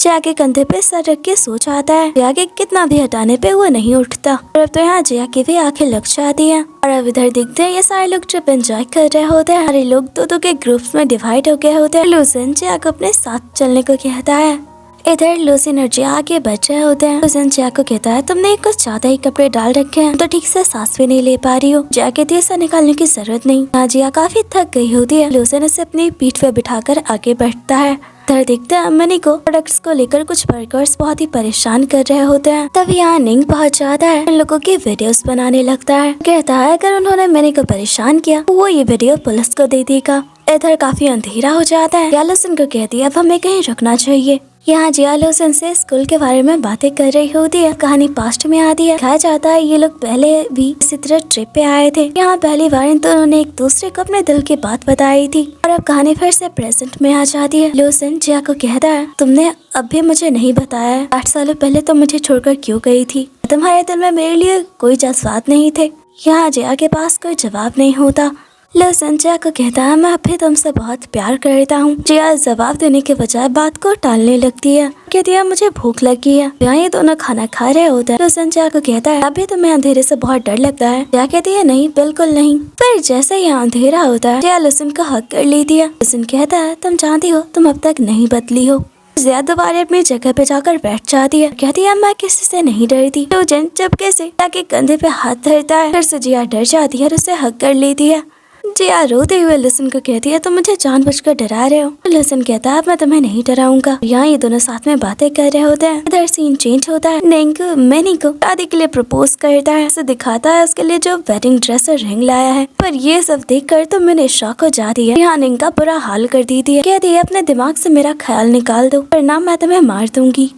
जिया के कंधे पे सर रख के सो जाता है। जिया के कितना भी हटाने पे वो नहीं उठता। और अब तो यहाँ जिया की भी आंखें लग जाती है। और अब इधर देखते हैं ये सारे लोग ट्रिप एंजॉय कर रहे होते हैं। सारे लोग दो के ग्रुप्स में डिवाइड हो गए होते हैं। लूसिन जिया को अपने साथ चलने को कहता है। इधर लूसिन और जिया आगे बैठ रहे होते हैं। लूसिन जिया को कहता है तुमने कुछ ज्यादा ही कपड़े डाल रखे हैं तो ठीक से सांस भी नहीं ले पा रही हो। जिया कहती है ऐसा निकालने की जरूरत नहीं। यहाँ जिया काफी थक गई होती है। लूसिन उसे अपनी पीठ पे बिठाकर आगे बैठता है। इधर देखते हैं मनी को प्रोडक्ट्स को लेकर कुछ वर्कर्स बहुत ही परेशान कर रहे होते हैं। तब यहाँ निंग पहुंच जाता है, इन लोगों की वीडियोस बनाने लगता है। कहता है अगर उन्होंने मनी को परेशान किया तो वो ये वीडियो पुलिस को दे देगा। इधर काफी अंधेरा हो जाता है। जिया लूसिन को कहती है अब हमें कहीं रुकना चाहिए। यहाँ जिया लूसिन से स्कूल के बारे में बातें कर रही होती है। कहानी पास्ट में आती है। कहा जाता है ये लोग पहले भी इसी तरह ट्रिप पे आए थे। यहाँ पहली बार इन दोनों ने एक दूसरे को अपने दिल की बात बताई थी। और अब कहानी फिर से प्रेजेंट में आ जाती है। लूसिन जिया को कहता है तुमने अब भी मुझे नहीं बताया है 8 सालों पहले तुम मुझे छोड़कर क्यों गई थी। तुम्हारे दिल में मेरे लिए कोई जज्बात नहीं थे। यहाँ जिया के पास कोई जवाब नहीं होता। लूसिन जिया को कहता है मैं अभी तुमसे बहुत प्यार करता हूँ। जिया जवाब देने के बजाय बात को टालने लगती है। कहती है मुझे भूख लगी है। यहाँ ये दोनों खाना खा रहे होते हैं। लूसिन जिया को कहता है अभी तुम्हें अंधेरे से बहुत डर लगता है। जिया कहती है नहीं बिल्कुल नहीं। फिर जैसे यहाँ अंधेरा होता है जिया लूसिन को हक कर लेती है। लूसिन कहता है तुम जानती हो तुम अब तक नहीं बदली हो। जिया दोबारा अपनी जगह पे जाकर बैठ जाती है। कहती है मैं किसी से नहीं डरती। तो चुपके से जाके कंधे पे हाथ धरता है। फिर से जिया डर जाती है और उसे हक कर लेती है। जिया रोते हुए लूसिन को कहती है तुम मुझे जानबूझकर डरा रहे हो। लूसिन कहता है मैं तुम्हें नहीं डराऊंगा। यहाँ ये दोनों साथ में बातें कर रहे होते हैं। इधर सीन चेंज होता है। निंग मैनी को शादी के लिए प्रपोज करता है। उसे दिखाता है उसके लिए जो वेडिंग ड्रेस और रिंग लाया है। पर ये सब देखकर तो मैंने शॉक हो जाती है। यहाँ निंग का बुरा हाल कर देती है। कहती है अपने दिमाग से मेरा ख्याल निकाल दो वरना मैं तुम्हें मार दूंगी।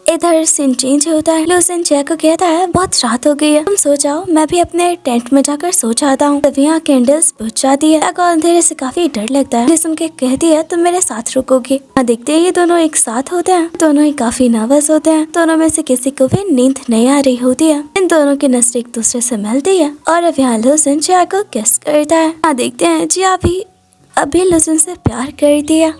इधर सीन चेंज होता है। लूसन जिया को कहता है बहुत रात हो गई है, तुम सो जाओ, मैं भी अपने टेंट में जाकर सो जाता हूँ। तभी यहाँ कैंडल्स बुझ जाती है और अंधेरे से काफी डर लगता है। लूसन के कहती है तुम मेरे साथ रुकोगे। यहाँ देखते हैं ये दोनों एक साथ होते हैं। दोनों ही काफी नर्वस होते हैं। दोनों में से किसी को भी नींद नहीं आ रही होती है। इन दोनों की नजर एक दूसरे से मिलती है और अब यहाँ लूसन जिया को किस करता है। यहाँ देखते हैं जिया भी अभी लूसन से प्यार करती है।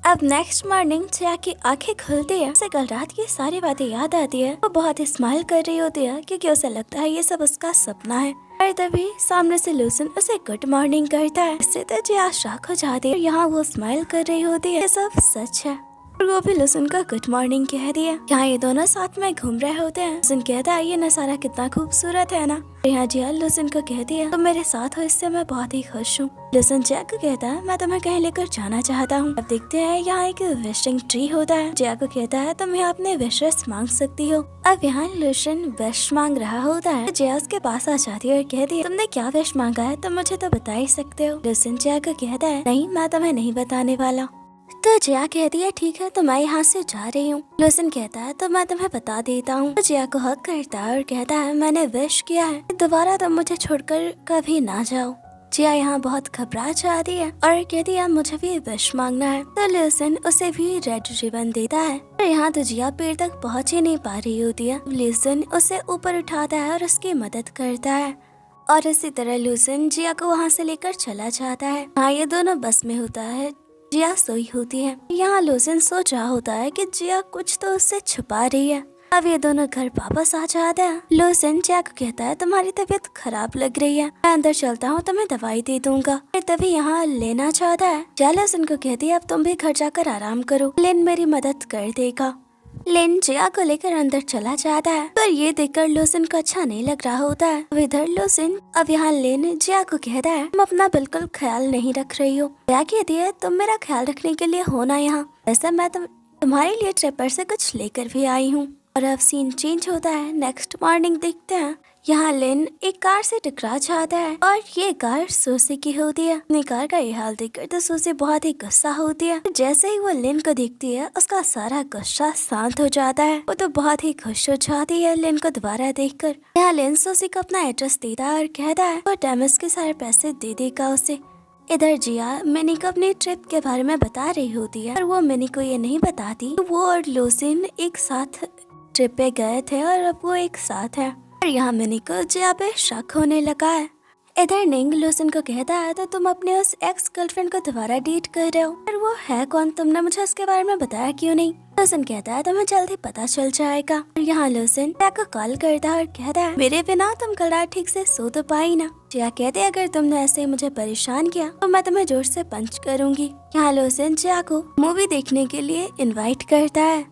अब नेक्स्ट मॉर्निंग जिया की आंखें खुलती है। उसे कल रात की सारी बातें याद आती है। वो बहुत ही स्माइल कर रही होती है क्योंकि उसे लगता है ये सब उसका सपना है। और तभी सामने से लूसन उसे गुड मॉर्निंग करता है। इससे तो जिया शॉक हो जाती है। यहाँ वो स्माइल कर रही होती है, ये सब सच है। और वो भी लूसन का गुड मॉर्निंग कह दिया। यहाँ ये दोनों साथ में घूम रहे होते हैं। लूसन कहता है ये नजारा कितना खूबसूरत है ना। यहाँ जिया लूसन को कहती है तुम मेरे साथ हो, इससे मैं बहुत ही खुश हूँ। लूसन जिया को कहता है मैं तुम्हें कहीं लेकर जाना चाहता हूँ। अब देखते हैं यहाँ एक विशिंग ट्री होता है। जिया को कहता है तुम यहाँ अपने विशेष मांग सकती हो। अब यहाँ लूसन विश मांग रहा होता है। जिया उसके पास आ जाती है और कहती है तुमने क्या विश मांगा है, तुम मुझे तो बता ही सकते हो। लूसन जिया को कहता है नहीं, मैं तुम्हें नहीं बताने वाला। तो जिया कहती है ठीक है, तो मैं यहाँ से जा रही हूँ। लूसन कहता है तो मैं तुम्हें बता देता हूँ। तो जिया को हक करता है और कहता है मैंने विश किया है, दोबारा तुम मुझे छोड़कर कभी ना जाओ। जिया यहाँ बहुत घबरा जाती है और कहती है मुझे भी विश मांगना है। तो लूसन उसे भी रेड रिबन देता है। और यहाँ तो जिया पेड़ तक पहुँच ही नहीं पा रही होती है। लूसन उसे ऊपर उठाता है और उसकी मदद करता है और इसी तरह लूसन जिया को वहाँ से लेकर चला जाता है। हाँ, ये दोनों बस में होता है। जिया सोई होती है। यहाँ लूसन सोच रहा होता है कि जिया कुछ तो उससे छुपा रही है। अब ये दोनों घर वापस आ जाते हैं। लूसन जिया को कहता है तुम्हारी तबीयत खराब लग रही है, मैं अंदर चलता हूँ, तुम्हें दवाई दे दूंगा। फिर तभी यहाँ लेना चाहता है। जिया लूसन को कहती है अब तुम भी घर जाकर आराम करो, लेन मेरी मदद कर देगा। लेन जिया को लेकर अंदर चला जाता है, पर ये देखकर लूसन को अच्छा नहीं लग रहा होता है। अब इधर लूसन अब यहाँ लेन जिया को कहता है तुम अपना बिल्कुल ख्याल नहीं रख रही हो। जिया कहती है तुम मेरा ख्याल रखने के लिए हो ना यहाँ, ऐसा मैं तुम्हारे लिए ट्रिपर से कुछ लेकर भी आई हूँ। और अब सीन चेंज होता है। नेक्स्ट मॉर्निंग देखते हैं यहाँ लेन एक कार से टकरा जाता है और ये कार सूसी की होती है। अपनी कार का ये हाल देखकर तो सूसी बहुत ही गुस्सा होती है। जैसे ही वो लेन को देखती है उसका सारा गुस्सा शांत हो जाता है। वो तो बहुत ही खुश हो जाती है लेन को दोबारा देखकर। यहाँ लेन सूसी को अपना एड्रेस देता है और कहता है वो डैमेज के सारे पैसे दे देगा उसे। इधर जिया मिनी को अपनी ट्रिप के बारे में बता रही होती है और वो मिनी को ये नहीं बताती वो और लूसन एक साथ ट्रिप पे गए थे और अब वो एक साथ है। और यहाँ मिनी को जिया पे शक होने लगा है। इधर निंग लूसन को कहता है तो तुम अपने उस एक्स गर्लफ्रेंड को दोबारा डेट कर रहे हो, और वो है कौन, तुमने मुझे उसके बारे में बताया क्यों नहीं। लूसन कहता है तुम्हें जल्दी पता चल जाएगा। और यहाँ लूसन जिया को कॉल करता है और कहता है मेरे बिना तुम कल रात ठीक से सो तो पाई ना। जिया कहते है अगर तुमने ऐसे मुझे परेशान किया तो मैं तुम्हें जोर से पंच करूंगी। यहाँ लूसन जिया को मूवी देखने के लिए इन्वाइट करता है।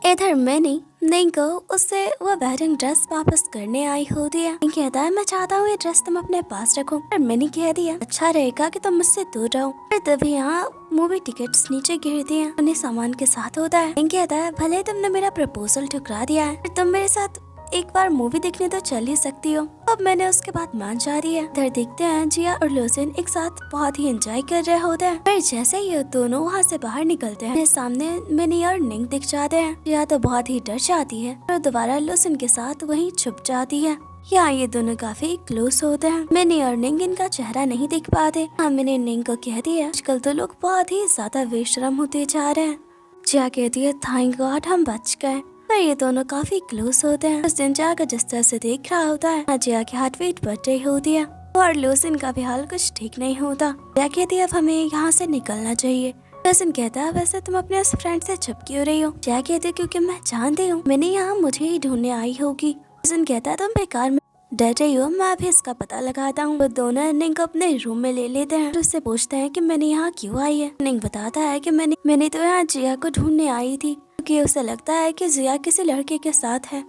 इधर मैंने निंग को उससे वो वेडिंग ड्रेस वापस करने आई होती है। निंग कहता है मैं चाहता हूँ ये ड्रेस तुम अपने पास रखो। और मैंने कह दिया अच्छा रहेगा कि तुम मुझसे दूर रहो। फिर तभी यहाँ मूवी टिकट्स नीचे गिरती हैं। उन्हें सामान के साथ होता है। निंग कहता है भले तुमने मेरा प्रपोजल ठुकरा दिया है, तुम मेरे साथ एक बार मूवी देखने तो चल ही सकती हो। अब मैंने उसके बाद मान जा रही है। इधर देखते हैं जिया और लूसन एक साथ बहुत ही एंजॉय कर रहे होते हैं। पर जैसे ये दोनों वहाँ से बाहर निकलते हैं सामने मिनी और निंग दिख जाते हैं। जिया तो बहुत ही डर जाती है और दोबारा लूसन के साथ वहीं छुप जाती है। यहाँ ये दोनों काफी क्लोज होते हैं। मिनी और निंग इनका चेहरा नहीं दिख पाते। हाँ, मिनी निंग को कहती है आजकल तो लोग बहुत ही ज्यादा बेशरम होते जा रहे हैं। जिया कहती है थैंक गॉड हम बच गए। पर ये दोनों काफी क्लोज होते हैं। उस दिन जिया को जिस तरह से देख रहा होता है जिया की हार्ट बीट बढ़ रही होती है और लूसन का भी हाल कुछ ठीक नहीं होता। जिया कहती है अब हमें यहाँ से निकलना चाहिए। लूसन कहता है वैसे तुम अपने उस फ्रेंड से छुप क्यों रही हो। जिया कहती है क्योंकि मैं जानती हूँ मैंने यहाँ मुझे ही ढूंढने आई होगी। लूसन कहता है तुम बेकार में डर रही हो, मैं अभी इसका पता लगाता हूँ। वो दोनों निंग को अपने रूम में ले लेते हैं और उससे पूछते हैं कि मैंने यहाँ क्यों आई है। निंग बताता है कि मैंने तो यहाँ जिया को ढूंढने आई थी क्योंकि उसे लगता है कि जिया किसी लड़के के साथ है।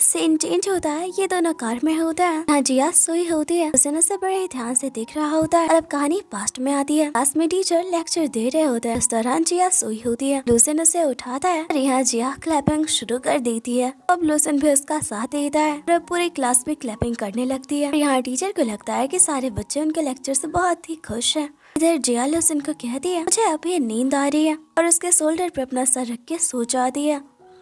सीन चेंज होता है, ये दोनों कार में होता है। हाँ जिया सोई होती है, लूसिन उसे बड़े ध्यान से देख रहा होता है। और अब कहानी पास्ट में आती है। क्लास में टीचर लेक्चर दे रहे होते हैं, इस दौरान जिया सोई होती है। लूसिन उसे उठाता है और यहाँ जिया क्लैपिंग शुरू कर देती है। अब लूसिन भी उसका साथ देता है और अब पूरी क्लास में क्लैपिंग करने लगती है। यहाँ टीचर को लगता है कि सारे बच्चे उनके लेक्चर से बहुत ही खुश हैं। इधर जिया लूसिन को कहती है मुझे अभी नींद आ रही है और उसके शोल्डर पे अपना सर रख के सो जाती है।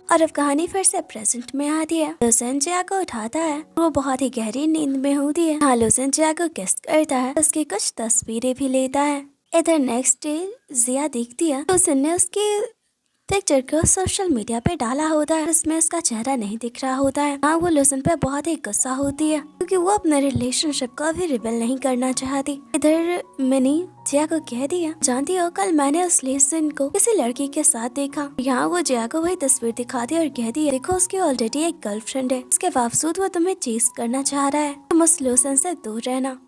और अब कहानी फिर से प्रेजेंट में आती है। लूसिन जिया को उठाता है, वो बहुत ही गहरी नींद में होती है। हाँ लूसिन जिया को किस करता है, उसकी कुछ तस्वीरें भी लेता है। इधर नेक्स्ट डे जिया देखती है लूसिन ने उसकी पिक्चर को सोशल मीडिया पे डाला होता है, उसमें उसका चेहरा नहीं दिख रहा होता है। हाँ वो लूसिन पे बहुत ही गुस्सा होती है क्योंकि वो अपने रिलेशनशिप को अभी रिवील नहीं करना चाहती। इधर मिनी जिया को कह दिया जानती हो कल मैंने उस लूसिन को किसी लड़की के साथ देखा। यहाँ वो जिया को वही तस्वीर दिखाती है और कह दिया देखो उसकी ऑलरेडी एक गर्लफ्रेंड है, इसके बावजूद वो तुम्हें चेस करना चाह रहा है, तुम उस लूसिन से दूर रहना।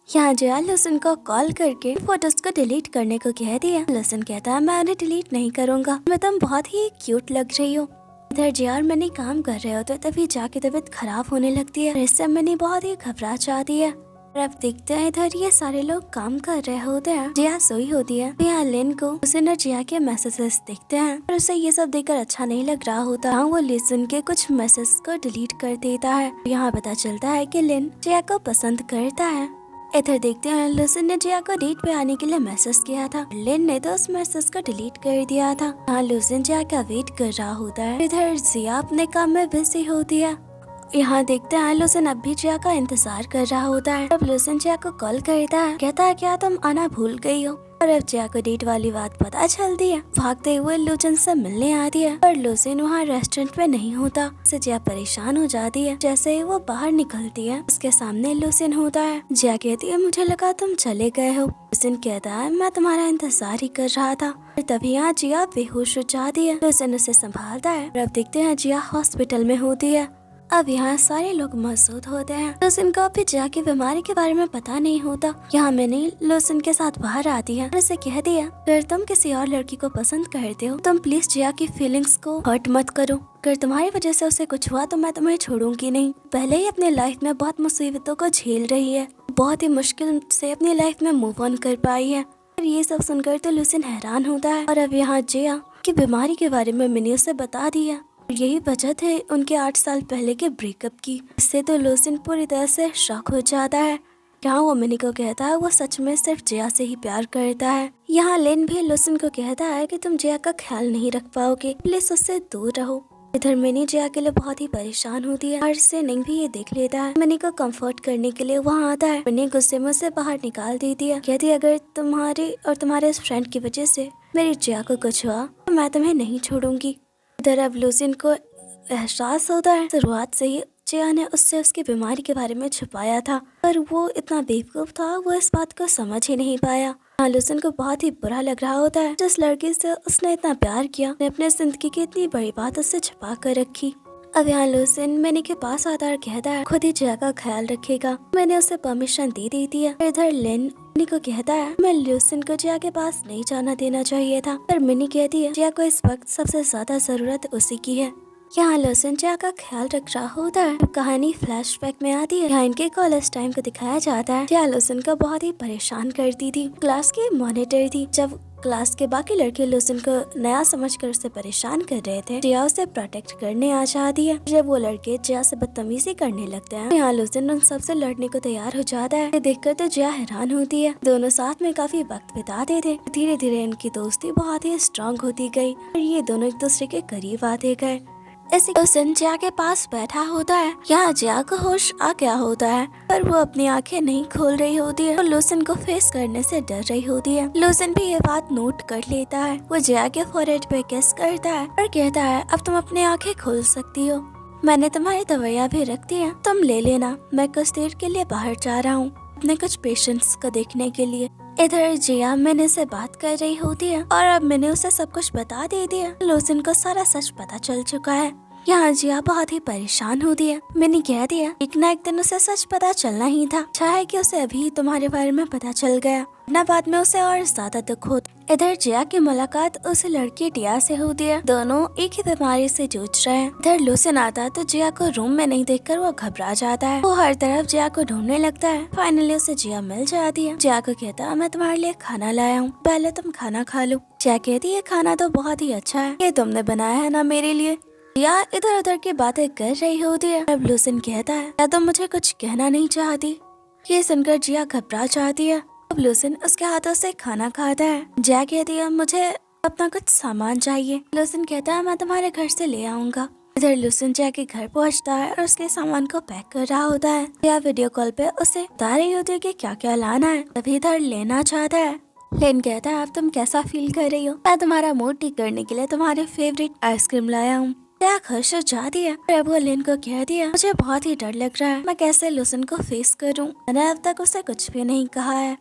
यहाँ जिया लूसिन को कॉल करके फोटोज को डिलीट करने को कह दिया। लूसिन कहता है मैं उन्हें डिलीट नहीं करूँगा, मैं तुम बहुत ही क्यूट लग रही हो। इधर जिया और मिनी काम कर रहे होते तभी जिया की तबीयत खराब होने लगती है। इससे मिनी बहुत ही घबरा जाती है। और अब देखते हैं इधर ये सारे लोग काम कर रहे होते हैं, जिया सोई होती है। यहाँ लिन को लूसिन और जिया के मैसेजेस दिखते हैं और उसे ये सब देखकर अच्छा नहीं लग रहा होता। हाँ वो लूसिन के कुछ मैसेज को डिलीट कर देता है। यहाँ पता चलता है कि लिन जिया को पसंद करता है। इधर देखते हैं लूसिन ने जिया को डेट पे आने के लिए मैसेज किया था, लिन ने तो उस मैसेज को डिलीट कर दिया था। हाँ लूसिन जिया का वेट कर रहा होता है। इधर जिया अपने काम में बिजी होती है। यहाँ देखते हैं लूसिन अब भी जिया का इंतजार कर रहा होता है। अब लूसिन जिया को कॉल करता है, कहता है क्या तुम आना भूल गई हो। और अब जिया को डेट वाली बात पता चलती है। भागते हुए लूसिन से मिलने आती है पर लूसिन वहाँ रेस्टोरेंट में नहीं होता। इससे जिया परेशान हो जाती है। जैसे ही वो बाहर निकलती है उसके सामने लूसिन होता है। जिया कहती है मुझे लगा तुम चले गए हो। लूसिन कहता है मैं तुम्हारा इंतजार ही कर रहा था। तभी यहाँ जिया बेहोश हो जाती है। लूसिन उसे संभालता है और अब देखते हैं जिया हॉस्पिटल में होती है। अब यहाँ सारे लोग मौजूद होते हैं। लूसिन को अभी जिया की बीमारी के बारे में पता नहीं होता। यहाँ मैंने लूसिन के साथ बाहर आती है और उसे कह दिया अगर तुम किसी और लड़की को पसंद करते हो तुम प्लीज जिया की फीलिंग्स को हर्ट मत करो। अगर तुम्हारी वजह से उसे कुछ हुआ तो मैं तुम्हें छोड़ूंगी नहीं। पहले ही अपनी लाइफ में बहुत मुसीबतों को झेल रही है, बहुत ही मुश्किल से अपनी लाइफ में मूव ऑन कर पाई है। और ये सब सुनकर तो लूसिन हैरान होता है। और अब यहाँ जिया की बीमारी के बारे में मैंने उसे बता दिया। यही वजह थे उनके 8 साल पहले के ब्रेकअप की। इससे तो लूसिन पूरी तरह से शॉक हो जाता है। यहाँ वो मिनी को कहता है वो सच में सिर्फ जिया से ही प्यार करता है। यहाँ लिन भी लूसिन को कहता है कि तुम जिया का ख्याल नहीं रख पाओगे, प्लीज उससे दूर रहो। इधर मिनी जिया के लिए बहुत ही परेशान होती है और से निंग भी ये देख लेता है। मिनी को कंफर्ट करने के लिए वहाँ आता है। मिनी गुस्से में उसे बाहर निकाल देती है, कहती है अगर तुम्हारी और तुम्हारे फ्रेंड की वजह से मेरी जिया को कुछ हुआ तो मैं तुम्हें नहीं छोड़ूंगी। इधर अब लूसिन को एहसास होता है शुरुआत से ही जिया ने उससे उसकी बीमारी के बारे में छुपाया था, पर वो इतना बेवकूफ था, वो इस बात को समझ ही नहीं पाया। लूसिन को बहुत ही बुरा लग रहा होता है, जिस लड़की से उसने इतना प्यार किया, ने अपने जिंदगी की इतनी बड़ी बात उससे छुपा कर रखी। अब यहाँ लूसिन मैनी के पास आता है, कहता है खुद ही जिया का ख्याल रखेगा, मैंने उसे परमिशन दे दी थी। इधर लिन मिनी को कहता है मैं लूसिन को जिया के पास नहीं जाना देना चाहिए था, पर मिनी कहती है जिया को इस वक्त सबसे ज्यादा जरूरत उसी की है। यहाँ लूसिन जिया का ख्याल रख रहा होता है। कहानी फ्लैशबैक में आती है। यहाँ इनके कॉलेज टाइम को दिखाया जाता है। जिया लूसिन को बहुत ही परेशान करती थी, क्लास की मॉनिटर थी। जब क्लास के बाकी लड़के लूसिन को नया समझकर उसे परेशान कर रहे थे, जिया उसे प्रोटेक्ट करने आ जाती है। जब वो लड़के जिया से बदतमीजी करने लगते हैं, यहाँ लूसिन उन सबसे लड़ने को तैयार हो जाता है। देखकर तो जिया हैरान होती है। दोनों साथ में काफी वक्त बिताते थे। धीरे धीरे इनकी दोस्ती बहुत ही स्ट्रांग होती गई और ये दोनों एक दूसरे के करीब आते गए। ऐसे लूसिन जिया के पास बैठा होता है। यहाँ जिया को होश आ गया होता है, पर वो अपनी आंखें नहीं खोल रही होती है और लूसिन को फेस करने से डर रही होती है। लूसिन भी ये बात नोट कर लेता है। वो जिया के फोरहेड पे किस करता है और कहता है अब तुम अपनी आंखें खोल सकती हो, मैंने तुम्हारी दवाइयाँ भी रख दी है, तुम ले लेना, मैं कुछ देर के लिए बाहर जा रहा हूँ अपने कुछ पेशेंट्स को देखने के लिए। इधर जिया मैंने से बात कर रही होती है और अब मैंने उसे सब कुछ बता दी है। लूसिन को सारा सच पता चल चुका है। यहाँ जिया बहुत ही परेशान होती है। मैंने कह दिया एक ना एक दिन उसे सच पता चलना ही था। अच्छा है कि उसे अभी तुम्हारे बारे में पता चल गया, ना बाद में उसे और ज्यादा दुख होता। इधर जिया की मुलाकात उस लड़की टिया से होती है। दोनों एक ही बीमारी से जूझ रहे हैं। इधर लूसिन आता तो जिया को रूम में नहीं देखकर वो घबरा जाता है। वो हर तरफ जिया को ढूंढने लगता है। फाइनली उसे जिया मिल जाती है। जिया को कहता है मैं तुम्हारे लिए खाना लाया हूँ, पहले तुम खाना खा लो। जिया कहती है खाना तो बहुत ही अच्छा है, ये तुमने बनाया है ना मेरे लिए। जिया इधर उधर की बातें कर रही होती है। अब लूसिन कहता है क्या तुम मुझे कुछ कहना नहीं चाहती। ये सुनकर जिया घबरा जाती है। अब लूसिन उसके हाथों से खाना खाता है। जिया कहती है मुझे अपना कुछ सामान चाहिए। लूसिन कहता है मैं तुम्हारे घर से ले आऊंगा। इधर लूसिन जिया के घर पहुंचता है और उसके सामान को पैक कर रहा होता है। जिया वीडियो कॉल पे उसे बता रही होती है कि क्या क्या लाना है। तभी इधर लेना चाहता है। लेन कहता है अब तुम कैसा फील कर रही हो, मैं तुम्हारा मूड ठीक करने के लिए तुम्हारे फेवरेट आइसक्रीम लाया हूँ। क्या खुश हो जाती है। अब वो लेन को कह दिया मुझे बहुत ही डर लग रहा है, मैं कैसे लूसिन को फेस करूं। मैंने अब तक उसे कुछ भी नहीं कहा है।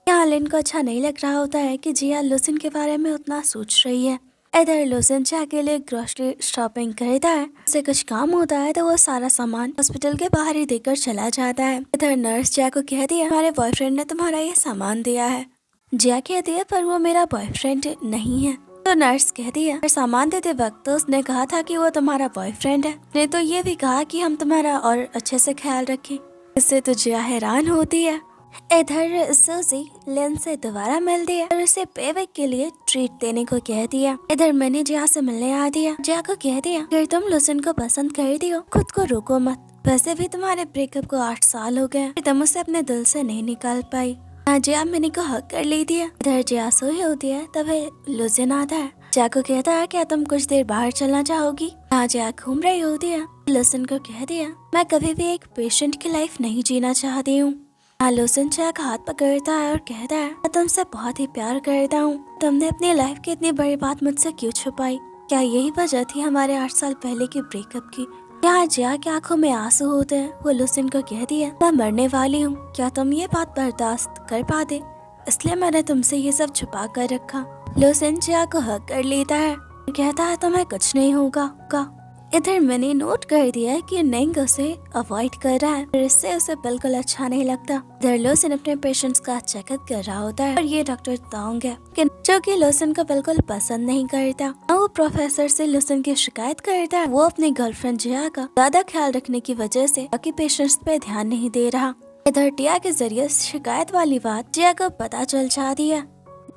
यहाँ लेन को अच्छा नहीं लग रहा होता है कि जिया लूसिन के बारे में उतना सोच रही है। इधर लूसिन जिया के लिए ग्रोसरी शॉपिंग करता है। उसे कुछ काम होता है तो वो सारा सामान हॉस्पिटल के बाहर ही देकर चला जाता है। इधर नर्स जिया को कह दिया हमारे बॉयफ्रेंड ने तुम्हारा ये सामान दिया है। जिया कहती है पर वो मेरा बॉयफ्रेंड नहीं है। तो नर्स कहती है सामान देते वक्त तो उसने कहा था कि वो तुम्हारा बॉयफ्रेंड है, ने तो ये भी कहा कि हम तुम्हारा और अच्छे से ख्याल रखें। इससे तो जिया हैरान होती है। इधर सूजी लेन से दोबारा मिलती है और उसे पेबैक के लिए ट्रीट देने को कहती है। इधर मैंने जिया से मिलने आ दिया। जिया को कह दिया अगर तुम लूसिन को पसंद कर दी हो खुद को रोको मत, वैसे भी तुम्हारे ब्रेकअप को 8 साल हो गए, तुम उसे अपने दिल से नहीं निकाल पाई। जिया मैंने को हक कर ली थी। इधर जिया सोई होती है तभी लूसिन आता है। जिया को कहता है क्या तुम कुछ देर बाहर चलना चाहोगी। जिया घूम रही होती है। लूसिन को कह दिया मैं कभी भी एक पेशेंट की लाइफ नहीं जीना चाहती हूँ। लूसिन जिया का हाथ पकड़ता है और कहता है मैं तुमसे बहुत ही प्यार करता हूँ, तुमने अपनी लाइफ की इतनी बड़ी बात मुझसे क्यों छुपाई। क्या यही वजह थी हमारे 8 साल पहले की ब्रेकअप की। यहाँ जिया की आंखों में आंसू होते हैं। वो लूसिन को कहती है मैं मरने वाली हूँ, क्या तुम ये बात बर्दाश्त कर पाते, इसलिए मैंने तुमसे ये सब छुपा कर रखा। लूसिन जिया को हक कर लेता है, कहता है तुम्हें कुछ नहीं होगा। इधर मैंने नोट कर दिया है कि नेंग उसे अवॉइड कर रहा है, इससे उसे बिल्कुल अच्छा नहीं लगता। इधर लूसिन अपने पेशेंट्स का चेकअप कर रहा होता है और ये डॉक्टर तोंग है जो कि लूसिन को बिल्कुल पसंद नहीं करता। वो प्रोफेसर से लूसिन की शिकायत करता है। वो अपनी गर्लफ्रेंड जिया का ज्यादा ख्याल रखने की वजह से बाकी पेशेंट्स पे ध्यान नहीं दे रहा। इधर टिया के जरिए शिकायत वाली बात जिया को पता चल जाती है।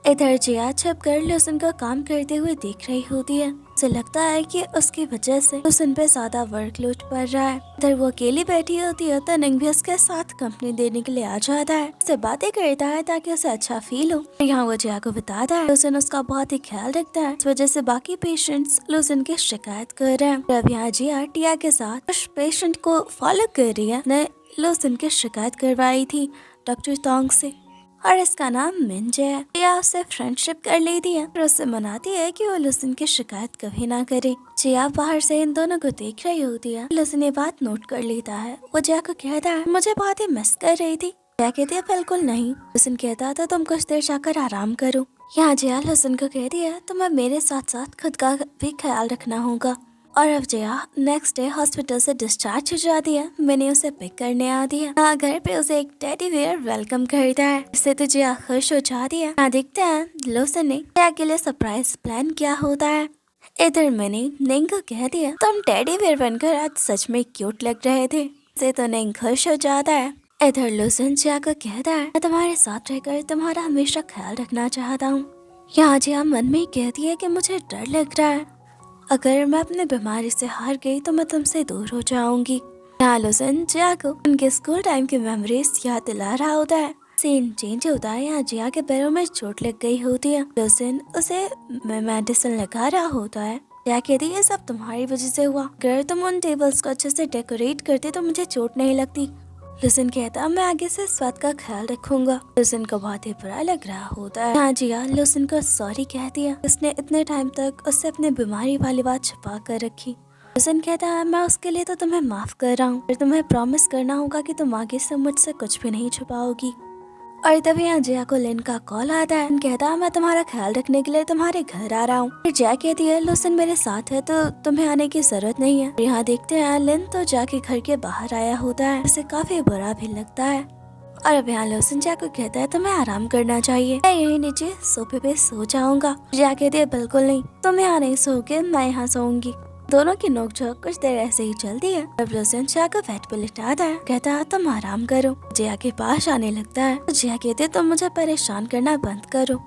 इधर जिया छुप कर लूसिन को काम करते हुए देख रही होती है। उसे लगता है कि उसकी वजह से लूसिन पे ज्यादा वर्कलोड पड़ रहा है। इधर वो अकेली बैठी होती है तो निंग भी उसके साथ कंपनी देने के लिए आ जाता है। उससे बातें करता है ताकि उसे अच्छा फील हो। यहाँ वो जिया को बताता है लूसिन उसका बहुत ही ख्याल रखता है, इस वजह से बाकी पेशेंट्स लूसिन की शिकायत कर रहे हैं। अब यहाँ जिया टिया के साथ उस पेशेंट को फॉलो कर रही है। ने लूसिन की शिकायत करवाई थी डॉक्टर तोंग से और इसका नाम मिंजे है। जिया उससे फ्रेंडशिप कर लेती है और उससे मनाती है कि वो लूसिन की शिकायत कभी ना करे। जिया बाहर से इन दोनों को देख रही होती है। लूसिन ये बात नोट कर लेता है। वो जिया को कहता है मुझे बहुत ही मिस कर रही थी। जिया कहती है बिल्कुल नहीं। लूसिन कहता तो तुम कुछ देर जाकर आराम करो। यहाँ जिया लूसिन को कहती है तुम्हें मेरे साथ साथ खुद का भी ख्याल रखना होगा। और अब जिया नेक्स्ट डे हॉस्पिटल से डिस्चार्ज हो जाती है। मैंने उसे पिक करने आती है। घर पे उसे एक टेडी बेयर वेलकम करता है। इससे तो जिया खुश हो जाती है। देखते हैं लूसिन ने जिया के लिए सरप्राइज प्लान किया होता है। इधर मैंने निंग को कह दिया तुम टेडी बेयर बनकर आज सच में क्यूट लग रहे थे। इससे तो निंग खुश हो जाता है। इधर लूसिन जिया को कहता है मैं तुम्हारे साथ रहकर तुम्हारा हमेशा ख्याल रखना चाहता हूँ। यहाँ जिया मन में कहती है कि मुझे डर लग रहा है, अगर मैं अपने बीमारी से हार गई तो मैं तुमसे दूर हो जाऊंगी। यहाँ लूसिन जिया को उनके स्कूल टाइम की मेमोरीज याद दिला रहा होता है। सीन चेंज होता है। यहाँ जिया के पैरों में चोट लग गई होती है। लूसिन उसे मेडिसिन लगा रहा होता है। जिया कहती है ये सब तुम्हारी वजह से हुआ, अगर तुम उन टेबल्स को अच्छे से डेकोरेट करते तो मुझे चोट नहीं लगती। लूसिन कहता मैं आगे से स्वाद का ख्याल रखूंगा। लूसिन को बहुत ही बुरा लग रहा होता है। यहाँ जिया लूसिन को सॉरी कहती है, उसने इतने टाइम तक उससे अपने बीमारी वाली बात छुपा कर रखी। लूसिन कहता है मैं उसके लिए तो तुम्हें माफ कर रहा हूँ, फिर तुम्हें प्रॉमिस करना होगा कि तुम आगे से मुझसे कुछ भी नहीं छुपाओगी। और तभी यहाँ जया को लिन का कॉल आता है। कहता है मैं तुम्हारा ख्याल रखने के लिए तुम्हारे घर आ रहा हूँ। फिर जया कहती है लूसन मेरे साथ है तो तुम्हें आने की जरूरत नहीं है। यहाँ देखते हैं लिन तो जया के घर के बाहर आया होता है। उसे काफी बुरा भी लगता है। और अब यहाँ लूसन जया को कहता है तुम्हें आराम करना चाहिए, मैं यही नीचे सोफे पे सो जाऊंगा। जया कहती है बिल्कुल नहीं, तुम यहाँ नहीं सोओगे, मैं यहाँ सोऊंगी। दोनों की नोकझोंक कुछ देर ऐसे ही चलती है। अब लूसन जया को बेड पे लिटाता है। कहता है तुम आराम करो। जया के पास आने लगता है। जया कहती है तुम मुझे परेशान करना बंद करो,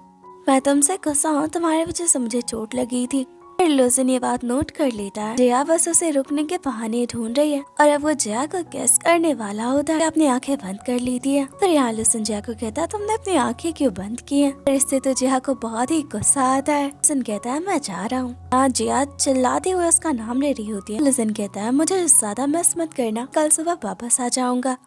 मैं तुमसे गुस्सा हूँ, तुम्हारी वजह से मुझे चोट लगी थी। फिर लूसन ये बात नोट कर लेता है। जया बस उसे रुकने के बहाने ढूंढ रही है और अब वो जया को गेस करने वाला होता है। अपनी आंखें बंद कर लेती है। फिर यहाँ लूसन जया को कहता है तुमने अपनी आंखें क्यों बंद की हैं? फिर इससे तो जया को बहुत ही गुस्सा आता है। लूसन कहता है मैं जा रहा हूँ। जया चिल्लाते हुए उसका नाम ले रही होती है। लूसन कहता है मुझे ज्यादा मिस मत करना, कल सुबह वापस आ जाऊंगा।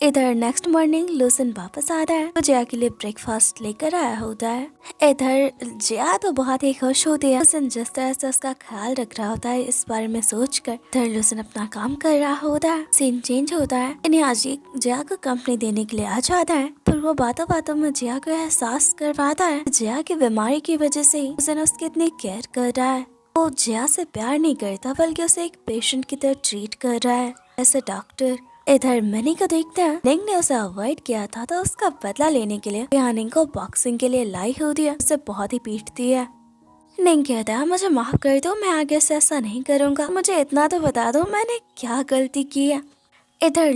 इधर नेक्स्ट मॉर्निंग लूसन वापस आ रहा है तो जया के लिए ब्रेकफास्ट लेकर आया होता है। इधर जया तो बहुत ही खुश होती है। लूसन जिस तरह से उसका ख्याल रख रहा होता है इस बारे में सोचकर। इधर लूसन अपना काम कर रहा होता है। सीन चेंज होता है। इन्हें अजीब जया को कंपनी देने के लिए आ जाता है। पर वो बातों बातों में जया को एहसास करवाता है जया की बीमारी की वजह से लूसन उसकी इतनी केयर कर रहा है। वो जया से प्यार नहीं करता बल्कि उसे एक पेशेंट की तरह ट्रीट कर रहा है ऐसे डॉक्टर। इधर मिनी को देखते हैं। निंग ने उसे अवॉइड किया था तो उसका बदला लेने के लिए यहाँ निंग को बॉक्सिंग के लिए लाई होती है। उसे बहुत ही पीटती है। निंग कहता है मुझे माफ कर दो, मैं आगे से ऐसा नहीं करूँगा, मुझे इतना तो बता दो मैंने क्या गलती की है। इधर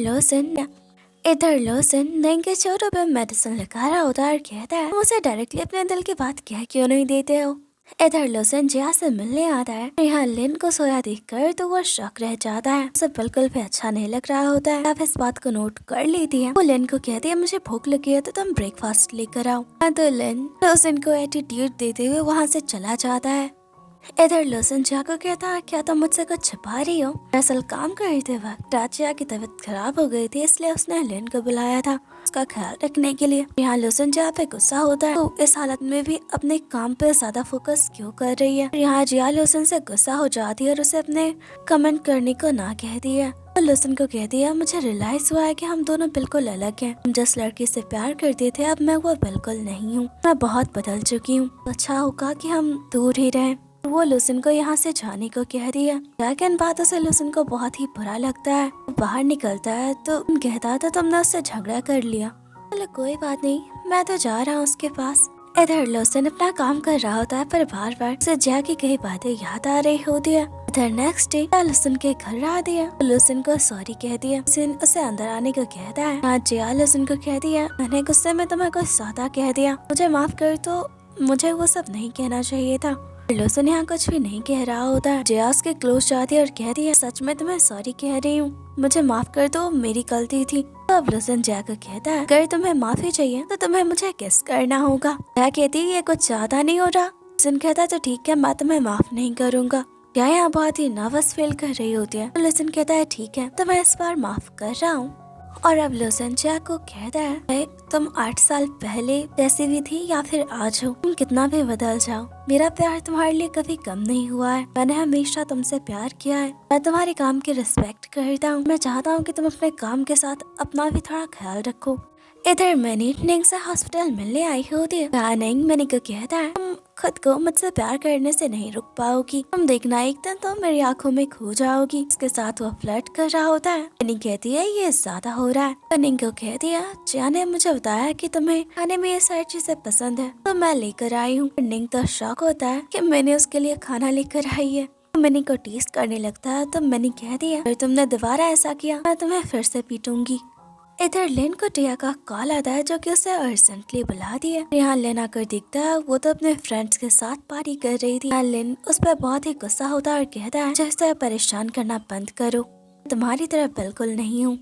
लूसन निंग के चोटों पे मेडिसिन लगा रहा होता है और कहता है मुझे डायरेक्टली अपने दिल की बात कह क्यों नहीं देते हो। इधर लूसन जया से मिलने आता है। यहाँ लिन को सोया देखकर तो वो शॉक रह जाता है। उसे बिल्कुल भी अच्छा नहीं लग रहा होता है। आप इस बात को नोट कर लेती है। वो लिन को कहती है मुझे भूख लगी है तो तुम ब्रेकफास्ट लेकर आओ। तो लिन लूसन को एटीट्यूड देते हुए वहाँ से चला जाता है। इधर लूसन जया को कहता है क्या तुम मुझसे कुछ छुपा रही हो? दरअसल काम करते वक्त जया की तबीयत खराब हो गई थी इसलिए उसने लिन को बुलाया था उसका ख्याल रखने के लिए। यहाँ लूसन जया पे गुस्सा होता है तो इस हालत में भी अपने काम पे ज्यादा फोकस क्यों कर रही है। यहाँ जया लूसन से गुस्सा हो जाती है और उसे अपने कमेंट करने को ना कहती है। तो लूसन को कहती है मुझे रियलाइज हुआ है कि हम दोनों बिल्कुल अलग हैं। हम जिस लड़की से प्यार करते थे अब मैं वो बिल्कुल नहीं हूँ। मैं बहुत बदल चुकी हूँ। अच्छा होगा कि हम दूर ही रहें। वो लूसन को यहाँ से जाने को कह रही है। जया की इन बातों से लूसन को बहुत ही बुरा लगता है। वो बाहर निकलता है तो कहता था तुमने उससे झगड़ा कर लिया। चलो कोई बात नहीं, मैं तो जा रहा हूँ उसके पास। इधर लूसन अपना काम कर रहा होता है पर बार बार उसे जया की कई बातें याद आ रही होती है। इधर नेक्स्ट डे लूसन के घर आती है। लूसन को सॉरी कहती है। लूसन उसे अंदर आने को कहता है। आज जया लूसन को कहती है मैंने गुस्से में तुम्हें कुछ ज्यादा कह दिया, मुझे माफ कर दो, मुझे वो सब नहीं कहना चाहिए था। लूसन यहाँ कुछ भी नहीं कह रहा होता है। जया उसके क्लोज जाती है और कहती है सच में तुम्हें सॉरी कह रही हूँ, मुझे माफ कर दो, मेरी गलती थी। तो अब लूसन जया को कहता है अगर तुम्हें माफी चाहिए तो तुम्हें मुझे किस करना होगा। जया कहती है ये कुछ ज्यादा नहीं हो रहा। लूसन कहता है तो ठीक है, मैं तुम्हें माफ नहीं करूँगा। जया यहाँ बहुत ही नर्वस फील कर रही होती है। लूसन कहता है ठीक है, तो मैं इस बार माफ कर रहा हूँ। और अब लूसन जया को कहता है तुम 8 साल पहले जैसी भी थी या फिर आज हो, तुम कितना भी बदल जाओ, मेरा प्यार तुम्हारे लिए कभी कम नहीं हुआ है। मैंने हमेशा तुमसे प्यार किया है। मैं तुम्हारे काम की रिस्पेक्ट करता हूँ। मैं चाहता हूँ कि तुम अपने काम के साथ अपना भी थोड़ा ख्याल रखो। इधर मैनी निंग से हॉस्पिटल मिलने आई होती है। निंग मैनी को कहता है तुम खुद को मुझसे प्यार करने से नहीं रुक पाओगी, तुम देखना एक दिन तो मेरी आंखों में खो जाओगी। इसके साथ वो फ्लर्ट कर रहा होता है। मैनी कहती है ये ज्यादा हो रहा है। निंग को कहती है जया ने मुझे बताया कि तुम्हें खाने में ये सारी चीजें पसंद है तो मैं लेकर आई हूँ। निंग तो शॉक होता है कि मैंने उसके लिए खाना लेकर आई है। मैनी को टीज करने लगता है तो मैनी कहती है अगर तुमने दोबारा ऐसा किया मैं तुम्हें फिर से पीटूंगी। इधर लिन को टिया का कॉल आता है जो कि उसे अर्जेंटली बुला दिया। यहाँ लिन आकर दिखता है वो तो अपने फ्रेंड्स के साथ पार्टी कर रही थी। लिन उस पर बहुत ही गुस्सा होता है और कहता है जैसे परेशान करना बंद करो, तुम्हारी तरह बिल्कुल नहीं हूँ।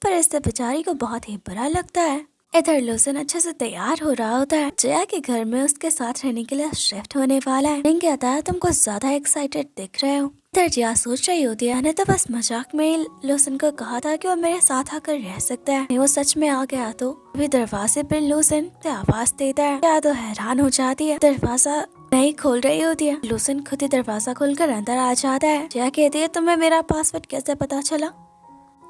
पर इससे बेचारी को बहुत ही बुरा लगता है। इधर लूसन अच्छे से तैयार हो रहा होता है। जया के घर में उसके साथ रहने के लिए शिफ्ट होने वाला है। रिंग कहता है तुम कुछ ज्यादा एक्साइटेड दिख रहे हो। इधर जया सोच रही होती है ने तो बस मजाक में लूसन को कहा था कि वो मेरे साथ आकर रह सकता है, वो सच में आ गया तो। अभी दरवाजे पर लूसन आवाज देता है। जया तो हैरान हो जाती है, दरवाजा नहीं खोल रही होती है। लूसन खुद ही दरवाजा खोलकर अंदर आ जाता है। जया कहती है तुम्हें मेरा पासवर्ड कैसे पता चला।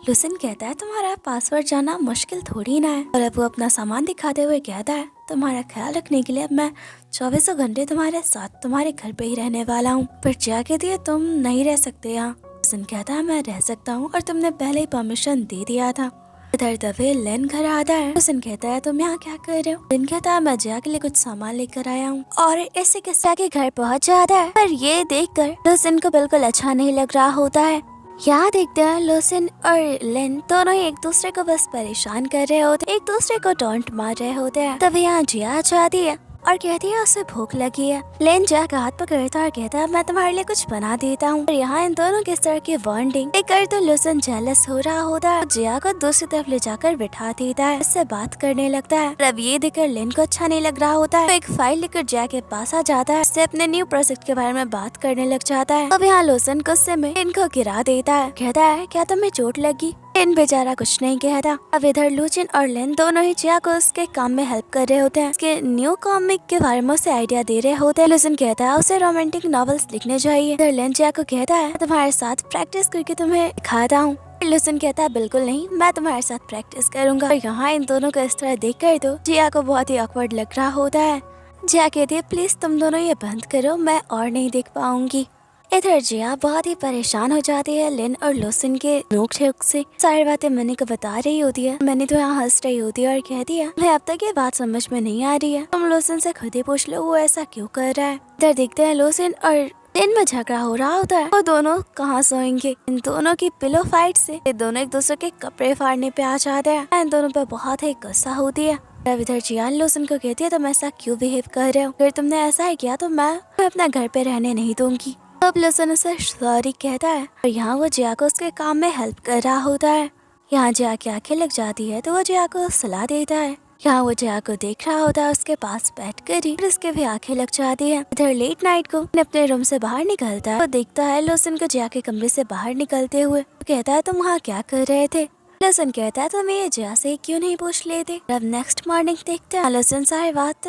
लुसिन कहता है तुम्हारा पासवर्ड जानना मुश्किल थोड़ी ना है। और अब वो अपना सामान दिखाते हुए कहता है तुम्हारा ख्याल रखने के लिए अब मैं 24 घंटे तुम्हारे साथ तुम्हारे घर पे ही रहने वाला हूँ। पर जिया कहती है तुम नहीं रह सकते यहाँ। लुसिन कहता है मैं रह सकता हूँ और तुमने पहले ही परमिशन दे दिया था। इधर दफे लेन घर आता है। लुसिन कहता है तुम यहाँ क्या कर रहे हो। लेन कहता है मैं जिया के लिए कुछ सामान लेकर आया हूँ और इससे किस्सा के घर पहुँच जाता है। पर ये देखकर लुसिन को बिल्कुल अच्छा नहीं लग रहा होता है। यहाँ देखते हैं लुसिन और लेन दोनों ही एक दूसरे को बस परेशान कर रहे होते, एक दूसरे को टॉन्ट मार रहे होते हैं। तभी यहाँ जिया आ जाती है और कहती है उसे भूख लगी है। लेन जिया का हाथ पकड़ता है और कहता है मैं तुम्हारे लिए कुछ बना देता हूँ। और यहाँ इन दोनों की इस तरह की बॉन्डिंग देखकर तो लुसिन जेलस हो रहा होता है। जिया को दूसरी तरफ ले जाकर बिठा देता है, इससे बात करने लगता है। अब ये देखकर लेन को अच्छा नहीं लग रहा होता है। तो एक फाइल लेकर जिया के पास आ जाता है, इससे अपने न्यू प्रोजेक्ट के बारे में बात करने लग जाता है। अब यहाँ लुसिन गुस्से में इनको गिरा देता है, कहता है क्या तुम्हें चोट लगी। लेन बेचारा कुछ नहीं कहता। अब इधर लुसिन और लेन दोनों ही जिया को उसके काम में हेल्प कर रहे होते हैं। उसके न्यू कॉमिक के बारे में उसे आइडिया दे रहे होते हैं। लुसिन कहता है उसे रोमांटिक नॉवेल्स लिखने चाहिए। इधर लेन जिया को कहता है तुम्हारे साथ प्रैक्टिस करके तुम्हें दिखाता हूँ। लुसिन कहता है बिल्कुल नहीं, मैं तुम्हारे साथ प्रैक्टिस करूंगा। और यहाँ इन दोनों को इस तरह देख कर तो जिया को बहुत ही ऑकवर्ड लग रहा होता है। जिया कहती है प्लीज तुम दोनों ये बंद करो, मैं और नहीं देख पाऊंगी। इधर जिया बहुत ही परेशान हो जाती है लेन और लुसिन के नोक झोंक से। सारी बातें मैंने को बता रही होती है। मैंने तो यहाँ हंस रही होती है और कहती है मैं अब तक ये बात समझ में नहीं आ रही है, तुम लुसिन से खुद ही पूछ लो वो ऐसा क्यों कर रहा है। इधर देखते हैं लुसिन और लेन में झगड़ा हो रहा होता है। वो दोनों कहाँ सोएंगे। इन दोनों की पिलो फाइट से ये दोनों एक दूसरे के कपड़े फाड़ने पे आ जाते हैं। इन दोनों पे बहुत ही गुस्सा होती है। अब इधर जिया लुसिन को कहती है तुम ऐसा क्यों बिहेव कर रहे हो, अगर तुमने ऐसा ही किया तो मैं अपना घर पे रहने नहीं दूंगी। अब लुसिन उसे सॉरी कहता है और यहाँ वो जिया को उसके काम में हेल्प कर रहा होता है। यहाँ जिया की आंखें लग जाती है तो वो जिया को सलाह देता है। यहाँ वो जिया को देख रहा होता है उसके पास बैठकर ही, उसके भी आंखें लग जाती है। इधर लेट नाइट को अपने रूम से बाहर निकलता है। वो देखता है लुसिन को जिया के कमरे से बाहर निकलते हुए। वो कहता है तुम वहाँ क्या कर रहे थे। लुसिन कहता है तुम ये जिया से क्यों नहीं पूछ लेते। अब नेक्स्ट मॉर्निंग देखते हैं लुसिन सारी बात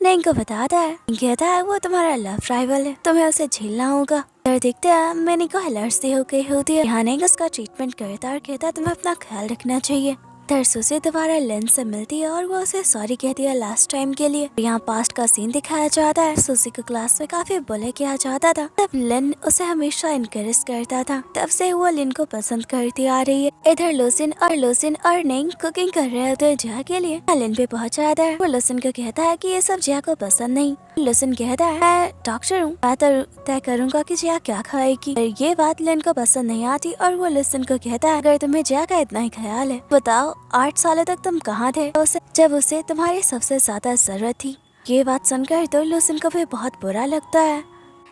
लेन को बताता है। कहता है वो तुम्हारा लव राइवल है, तुम्हें उसे झेलना होगा। फिर देखते हैं मैंने को एलर्जी हो गई होती है। यहाँ नहीं उसका ट्रीटमेंट करता है और कहता है तुम्हें अपना ख्याल रखना चाहिए। इधर सुसी दोबारा लेन से मिलती है और वो उसे सॉरी कहती है लास्ट टाइम के लिए। यहाँ पास्ट का सीन दिखाया जाता है। सुसी को क्लास में काफी बुले किया जाता था, तब लेन उसे हमेशा इनकरेज करता था। तब से वो लेन को पसंद करती आ रही है। इधर लुसिन और नेंग कुकिंग कर रहे होते हैं जिया के लिए। लेन पे पहुंच जाता है। वो लुसिन को कहता है कि ये सब जिया को पसंद नहीं। लुसिन कहता है मैं डॉक्टर हूँ, मैं तय करूंगा कि जिया क्या खाएगी। ये बात लेन को पसंद नहीं आती और वो लुसिन को कहता है अगर तुम्हें जिया का इतना ही ख्याल है बताओ 8 सालों तक तुम कहाँ थे जब उसे तुम्हारी सबसे ज्यादा जरूरत थी। ये बात सुनकर तो लुसिन को भी बहुत बुरा लगता है।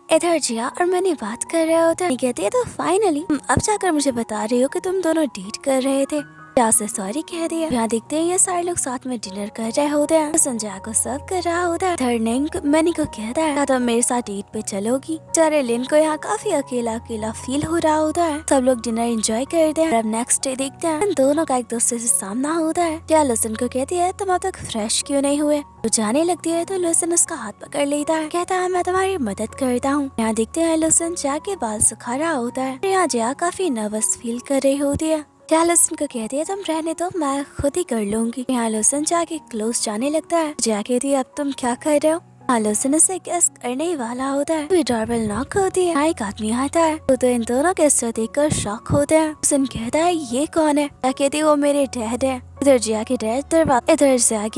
इधर जिया और मैंने बात कर रहे होते हैं। कहती है तो फाइनली अब जाकर मुझे बता रही हो कि तुम दोनों डेट कर रहे थे। जिया से सॉरी कह दिया। यहाँ देखते हैं ये सारे लोग साथ में डिनर कर रहे होते हैं। संजय को सर्व कर रहा होता है। इधर नेंग मैनी को कहता है तो मेरे साथ डेट पे चलोगी। चारे लेन को यहाँ काफी अकेला अकेला फील हो रहा होता है। सब लोग डिनर एंजॉय करते हैं। अब नेक्स्ट डे देखते हैं दोनों का एक दूसरे से सामना होता है। जिया लुसिन को कहती है तुम अब तक फ्रेश क्यों नहीं हुए। तो जाने लगती है तो लुसिन उसका हाथ पकड़ लेता है। कहता है मैं तुम्हारी मदद करता हूँ। यहाँ देखते हैं लुसिन जिया के बाल सुखा रहा होता है। यहाँ जिया काफी नर्वस फील कर रही होती है। जिया लुसिन को कहती है तुम रहने दो, मैं खुद ही कर लूंगी। यहाँ लुसिन जिया के क्लोज जाने लगता है। जिया कहती है अब तुम क्या कर रहे हो। लुसिन उसे गेस करने ही वाला होता है। डोरबेल नॉक होती है। एक आदमी आता है तो इन दोनों के इस देखकर शॉक होते हैं। लुसिन कहता है ये कौन है। जिया कहती है वो मेरे डैड है। इधर जिया के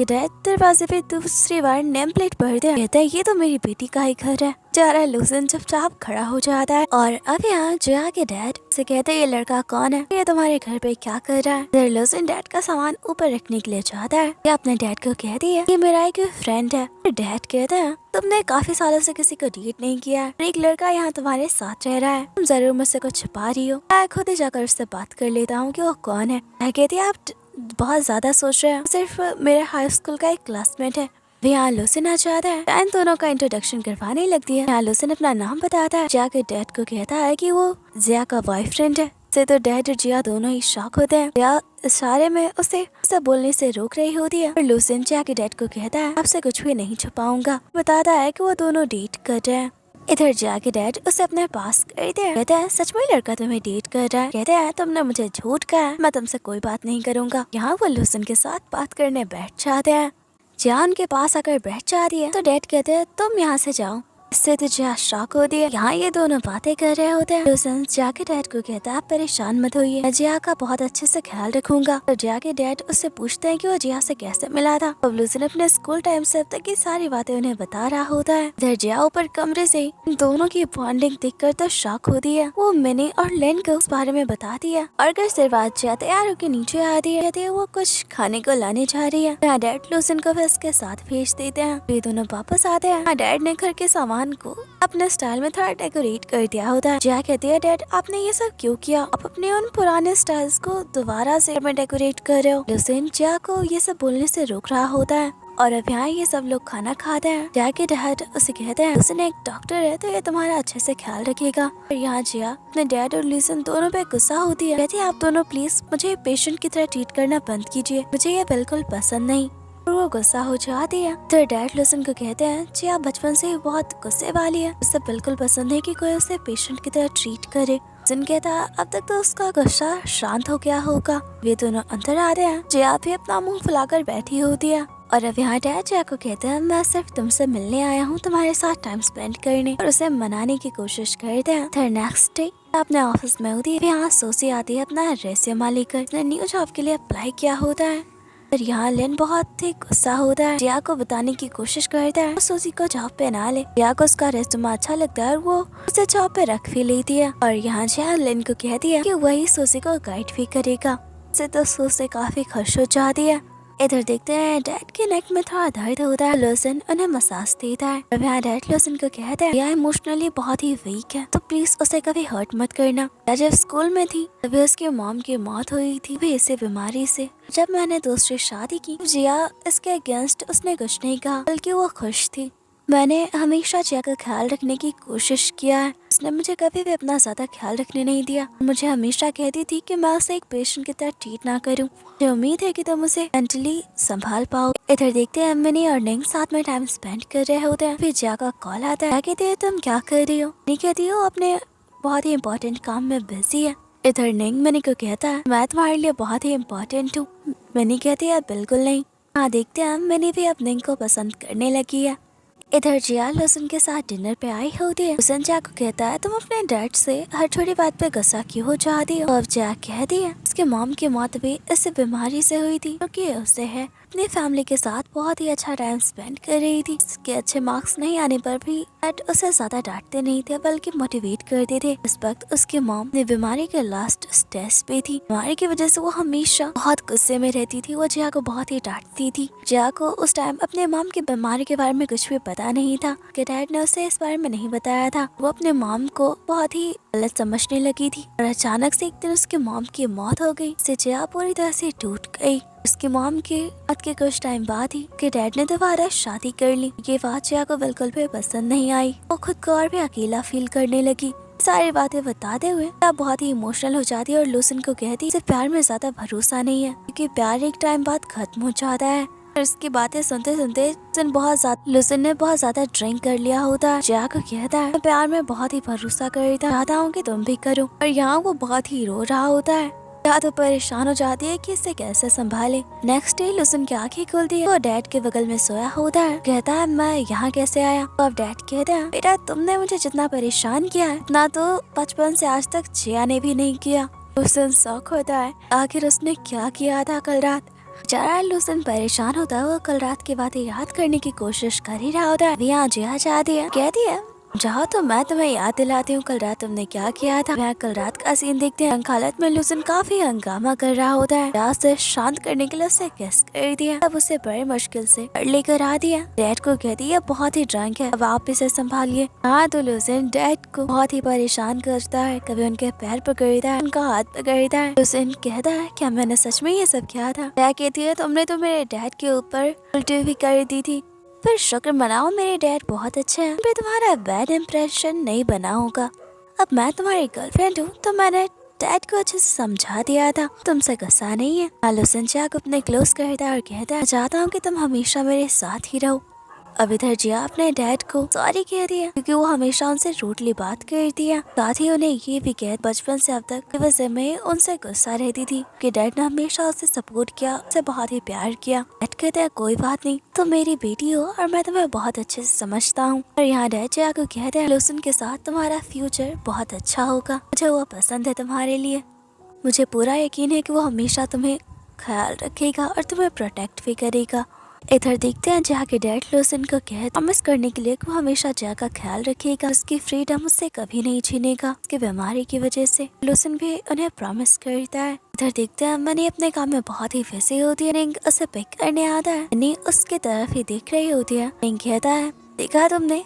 डैड दरवाजे पे दूसरी बार नेम प्लेट पढ़ते हैं। कहता है ये तो मेरी बेटी का ही घर है। जारा लुसिन चुपचाप खड़ा हो जाता है और अब यहाँ जिया के डैड से कहते हैं ये लड़का कौन है, ये तुम्हारे घर पे क्या कर रहा है। इधर लुसिन डैड का सामान ऊपर रखने के लिए जाता है। ये अपने डैड को कहती है ये मेरा एक फ्रेंड है। डैड कहता है तुमने काफी सालों से किसी को डेट नहीं किया है, एक लड़का यहाँ तुम्हारे साथ रह रहा है, तुम जरूर मुझसे कुछ छिपा रही हो। मैं खुद ही जाकर उससे बात कर लेता हूँ कि वो कौन है। कहती है आप बहुत ज्यादा सोच रहे हैं, सिर्फ मेरे हाई स्कूल का एक क्लासमेट है। यहाँ लुसिन आ जाता है। इन दोनों का इंट्रोडक्शन करवाने लगती है। यहाँ लुसिन अपना नाम बताता है। जिया के डैड को कहता है कि वो जिया का बॉयफ्रेंड है। से तो डैड और जिया दोनों ही शॉक होते हैं। जिया इशारे में उसे बोलने से रोक रही होती है और लुसिन जिया के डैड को कहता है आपसे कुछ भी नहीं छुपाऊंगा। बताता है कि वो दोनों डेट कर रहे हैं। इधर जाके डैड उसे अपने पास करते हैं। कहते हैं सच में लड़का तुम्हें डेट कर रहा है? कहते हैं तुमने मुझे झूठ कहा, मैं तुमसे कोई बात नहीं करूंगा। यहाँ वो लूसन के साथ बात करने बैठ जाते हैं। जियान के पास आकर बैठ जाती है तो डैड कहते हैं तुम यहाँ से जाओ। इससे तो जिया शॉक होती है। यहाँ ये दोनों बातें कर रहे होते हैं। लूसन जिया के डैड को कहता है आप परेशान मत होइए, मैं जिया का बहुत अच्छे से ख्याल रखूंगा। तो जिया के डैड उससे पूछते हैं कि वो जिया से कैसे मिला था। अब लूसन अपने स्कूल टाइम से अब तक की सारी बातें उन्हें बता रहा होता है। इधर जिया ऊपर कमरे से इन दोनों की बॉन्डिंग देखकर तो शॉक होती है। वो मिनी और लेन को उस बारे में बताती है और घर से बाद जिया तैयार होकर नीचे आती है। कहती है वो कुछ खाने को लाने जा रही है। यहाँ डैड लूसन को भी उसके साथ भेज देते हैं। ये दोनों वापस आते हैं। डैड ने घर के सामान को अपने स्टाइल में थोड़ा डेकोरेट कर दिया होता है। जिया कहती है डैड आपने ये सब क्यों किया? आप अपने उन पुराने स्टाइल्स को दोबारा से में डेकोरेट कर रहे हो। लूसन जिया को ये सब बोलने से रोक रहा होता है और अब यहाँ ये सब लोग खाना खाते हैं। जिया के डैड उसे कहते हैं लूसन एक डॉक्टर है तो ये तुम्हारा अच्छे से ख्याल रखेगा। और यहाँ जिया अपने डैड और लूसन दोनों पे गुस्सा होती है। कहती है आप दोनों प्लीज मुझे पेशेंट की तरह ट्रीट करना बंद कीजिए, मुझे ये बिल्कुल पसंद नहीं। और वो गुस्सा हो जाती है। तो डैड लूसन को कहते हैं जी आप बचपन से ही बहुत गुस्से वाली है, उसे बिल्कुल पसंद है कि कोई उसे पेशेंट की तरह ट्रीट करे। लूसन कहता है अब तक तो उसका गुस्सा शांत हो गया होगा। वे दोनों अंदर आ रहे हैं। जिया भी अपना मुंह फुलाकर बैठी होती है और अब यहाँ डैड जिया को कहते हैं मैं सिर्फ तुमसे मिलने आया हूँ, तुम्हारे साथ टाइम स्पेंड करने, और उसे मनाने की कोशिश करते हैं। फिर नेक्स्ट डे अपने ऑफिस में होती है। यहाँ सोसी आती है अपना रेज्यूमे लेकर, उसने न्यू जॉब के लिए अप्लाई किया होता है। पर यहाँ लेन बहुत ही गुस्सा होता है। जिया को बताने की कोशिश करता है सोसी को जॉब पे ना ले। जिया को उसका रेज्यूमे अच्छा लगता है और वो उसे जॉब पे रख भी लेती है। और यहाँ जिया लेन को कहती है कि वही सोसी को गाइड भी करेगा। इससे तो सोसी काफी खुश हो जाती है। इधर देखते हैं डैड के नेक में थोड़ा दर्द होता है। लूसन उन्हें मसाज देता है। अब यहाँ डैड लूसन को कहता है यह इमोशनली बहुत ही वीक है तो प्लीज उसे कभी हर्ट मत करना। जब स्कूल में थी तभी उसके मॉम की मौत हुई थी भी इसी बीमारी से। जब मैंने दूसरी शादी की जिया इसके अगेंस्ट उसने कुछ नहीं कहा, बल्कि वो खुश थी। मैंने हमेशा जिया का ख्याल रखने की कोशिश किया है। उसने मुझे कभी भी अपना ज्यादा ख्याल रखने नहीं दिया। मुझे हमेशा कहती थी कि मैं उसे एक पेशेंट की तरह ट्रीट ना करूं। मुझे उम्मीद है कि तुम उसे मेंटली संभाल पाओ। इधर देखते हैं मिनी और निंग साथ में टाइम स्पेंड कर रहे होते हैं। फिर जिया का कॉल आता है। कहती है तुम क्या कर रही हो? नहीं कहती हो अपने बहुत ही इम्पोर्टेंट काम में बिजी है। इधर निंग मिनी को कहता है मैं तुम्हारे लिए बहुत ही इम्पोर्टेंट हूँ। मिनी कहती है बिल्कुल नहीं। हाँ देखते हैं मिनी भी अब निंग को पसंद करने लगी है। इधर जिया लूसन के साथ डिनर पे आई होती है। लूसन जिया को कहता है तुम अपने डैड से हर छोटी बात पे गुस्सा क्यों हो जाती हो? अब जिया कहती है उसके मॉम की मौत भी इस बीमारी से हुई थी क्योंकि उसे है अपनी फैमिली के साथ बहुत ही अच्छा टाइम स्पेंड कर रही थी। उसके अच्छे मार्क्स नहीं आने पर भी डैड उसे ज्यादा डांटते नहीं थे बल्कि मोटिवेट करते थे। इस वक्त उसकी मॉम अपनी बीमारी के लास्ट स्टेज पे थी। बीमारी की वजह से वो हमेशा बहुत गुस्से में रहती थी। वो जिया को बहुत ही डांटती थी। जिया को उस टाइम अपने मॉम की बीमारी के बारे में कुछ भी पता नहीं था कि डैड ने उसे इस बारे में नहीं बताया था। वो अपने मॉम को बहुत ही गलत समझने लगी थी और अचानक से एक दिन उसके मॉम की मौत हो गई। इससे जिया पूरी तरह से टूट गई। उसकी मॉम के मौत के कुछ टाइम बाद ही कि डैड ने दोबारा शादी कर ली। ये बात जिया को बिल्कुल भी पसंद नहीं आई। वो खुद को और भी अकेला फील करने लगी। सारी बातें बताते हुए जिया बहुत ही इमोशनल हो जाती है और लूसन को कहती है प्यार में ज्यादा भरोसा नहीं है क्योंकि प्यार एक टाइम बाद खत्म हो जाता है। इसकी बातें सुनते सुनते लूसन ने बहुत ज्यादा ड्रिंक कर लिया होता है। जिया को कहता है मैं प्यार में बहुत ही भरोसा करता चाहता हूँ कि तुम भी करो। और यहाँ वो बहुत ही रो रहा होता है। जिया तो परेशान हो जाती है कि इसे कैसे संभाले। नेक्स्ट डे लूसन की आंखें खुलती है। वो डैड के बगल में सोया होता है। कहता है मैं यहाँ कैसे आया? तो अब डैड कहते हैं बेटा तुमने मुझे जितना परेशान किया है उतना तो बचपन से आज तक जिया ने भी नहीं किया। लूसन शौक होता है आखिर उसने क्या किया था कल रात। बेचारा लूसन परेशान होता है। वो कल रात की बातें याद करने की कोशिश कर ही रहा होता है। यहाँ जिया चाहती है कहती है जाओ तो मैं तुम्हें याद दिलाती हूँ कल रात तुमने क्या किया था। यहाँ कल रात का सीन देखते हैं। हालत में लूसन काफी हंगामा कर रहा होता है। जिया उसे शांत करने के लिए उसे किस कर दिया। अब उसे बड़ी मुश्किल से लेकर आ दिया। डैड को कहती है बहुत ही ड्रंक है, अब आप इसे संभालिए। हाँ तो लूसन डैड को बहुत ही परेशान करता है। कभी उनके पैर पकड़ता है, उनका हाथ पकड़ता है। लूसन कहता है क्या मैंने सच में ये सब किया था? जिया कहती है तुमने तो मेरे डैड के ऊपर उल्टी भी कर दी थी। फिर शुक्र मनाओ मेरे डैड बहुत अच्छे हैं, फिर तुम्हारा बैड इम्प्रेशन नहीं बना होगा। अब मैं तुम्हारी गर्लफ्रेंड हूँ तो मैंने डैड को अच्छे से समझा दिया था, तुमसे गुस्सा नहीं है। लूसन जिया को अपने क्लोज करता है और कहता है चाहता हूँ कि तुम हमेशा मेरे साथ ही रहो। अब इधर जिया अपने डैड को सॉरी कह दिया क्योंकि वो हमेशा उनसे रूडली बात करती है। साथ ही उन्हें ये भी कह बचपन से अब तक वजह में उनसे गुस्सा रहती थी कि डैड ने हमेशा उसे सपोर्ट किया, उसे बहुत ही प्यार किया। डैड कहते हैं कोई बात नहीं, तुम मेरी बेटी हो और मैं तुम्हें बहुत अच्छे से समझता हूँ। और यहाँ डैड जिया को कहते हैं लूसन के साथ तुम्हारा फ्यूचर बहुत अच्छा होगा, मुझे वो पसंद है तुम्हारे लिए। मुझे पूरा यकीन है कि वो हमेशा तुम्हें ख्याल रखेगा और तुम्हें प्रोटेक्ट भी करेगा। इधर देखते हैं जहाँ के डैड लूसन को प्रॉमिस करने के लिए कि वो हमेशा जया का ख्याल रखेगा, उसकी फ्रीडम उससे कभी नहीं छीनेगा उसकी बीमारी की वजह से। लूसन भी उन्हें प्रॉमिस करता है। इधर देखते हैं मनी अपने काम में बहुत ही फंसी होती है। रिंग उसे पिक करने आता है, मनी उसके तरफ ही देख रही होती है। रिंग कहता है देखा तुमने,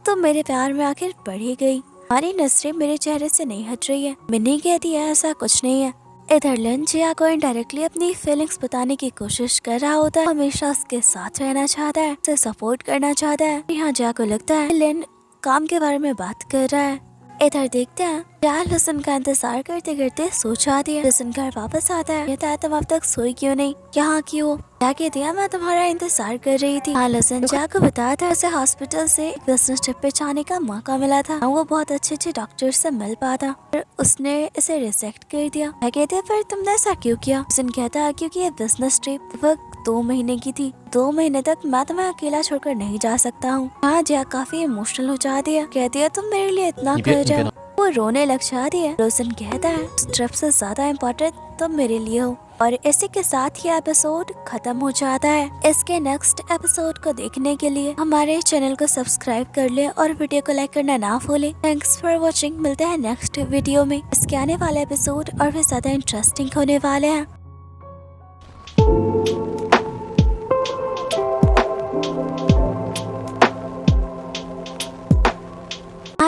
तुम मेरे प्यार में आखिर पड़ ही गई, हमारी नजरें मेरे चेहरे से नहीं हट रही है। मिनी कहती है ऐसा कुछ नहीं है। इधर लिन जिया को इनडायरेक्टली अपनी फीलिंग्स बताने की कोशिश कर रहा होता है, हमेशा उसके साथ रहना चाहता है, उसे सपोर्ट करना चाहता है। यहाँ जिया को लगता है लिन काम के बारे में बात कर रहा है। इधर देखते हैं जिया लूसन का इंतजार करते करते सो जाती है। लूसन घर वापस आता है, कहता है तुम अब तक सोई क्यों नहीं, यहाँ क्यों? जिया कहती है मैं तुम्हारा इंतजार कर रही थी। हाँ लूसन जिया को बताया था उसे हॉस्पिटल से बिजनेस ट्रिप पे जाने का मौका मिला था, वो बहुत अच्छे डॉक्टर से मिल पाता और उसने इसे रिजेक्ट कर दिया। मैं कहती है फिर तुमने ऐसा क्यों किया? लूसन कहता है क्योंकि ये बिजनेस ट्रिप वक्त 2 महीने की थी, 2 महीने तक मैं तुम्हें अकेला छोड़कर नहीं जा सकता हूँ। हाँ जिया काफी इमोशनल हो जाती है, कहती है तुम मेरे लिए इतना कर रहे हो, वो रोने लग जाती है। लूसन कहता है ट्रिप से ज्यादा इम्पोर्टेंट तुम मेरे लिए हो। और इसी के साथ ये एपिसोड खत्म हो जाता है। इसके नेक्स्ट एपिसोड को देखने के लिए हमारे चैनल को सब्सक्राइब कर ले और वीडियो को लाइक करना ना भूले। थैंक्स फॉर वॉचिंग, मिलते हैं नेक्स्ट वीडियो में। इसके आने वाले एपिसोड और भी ज्यादा इंटरेस्टिंग होने वाले हैं।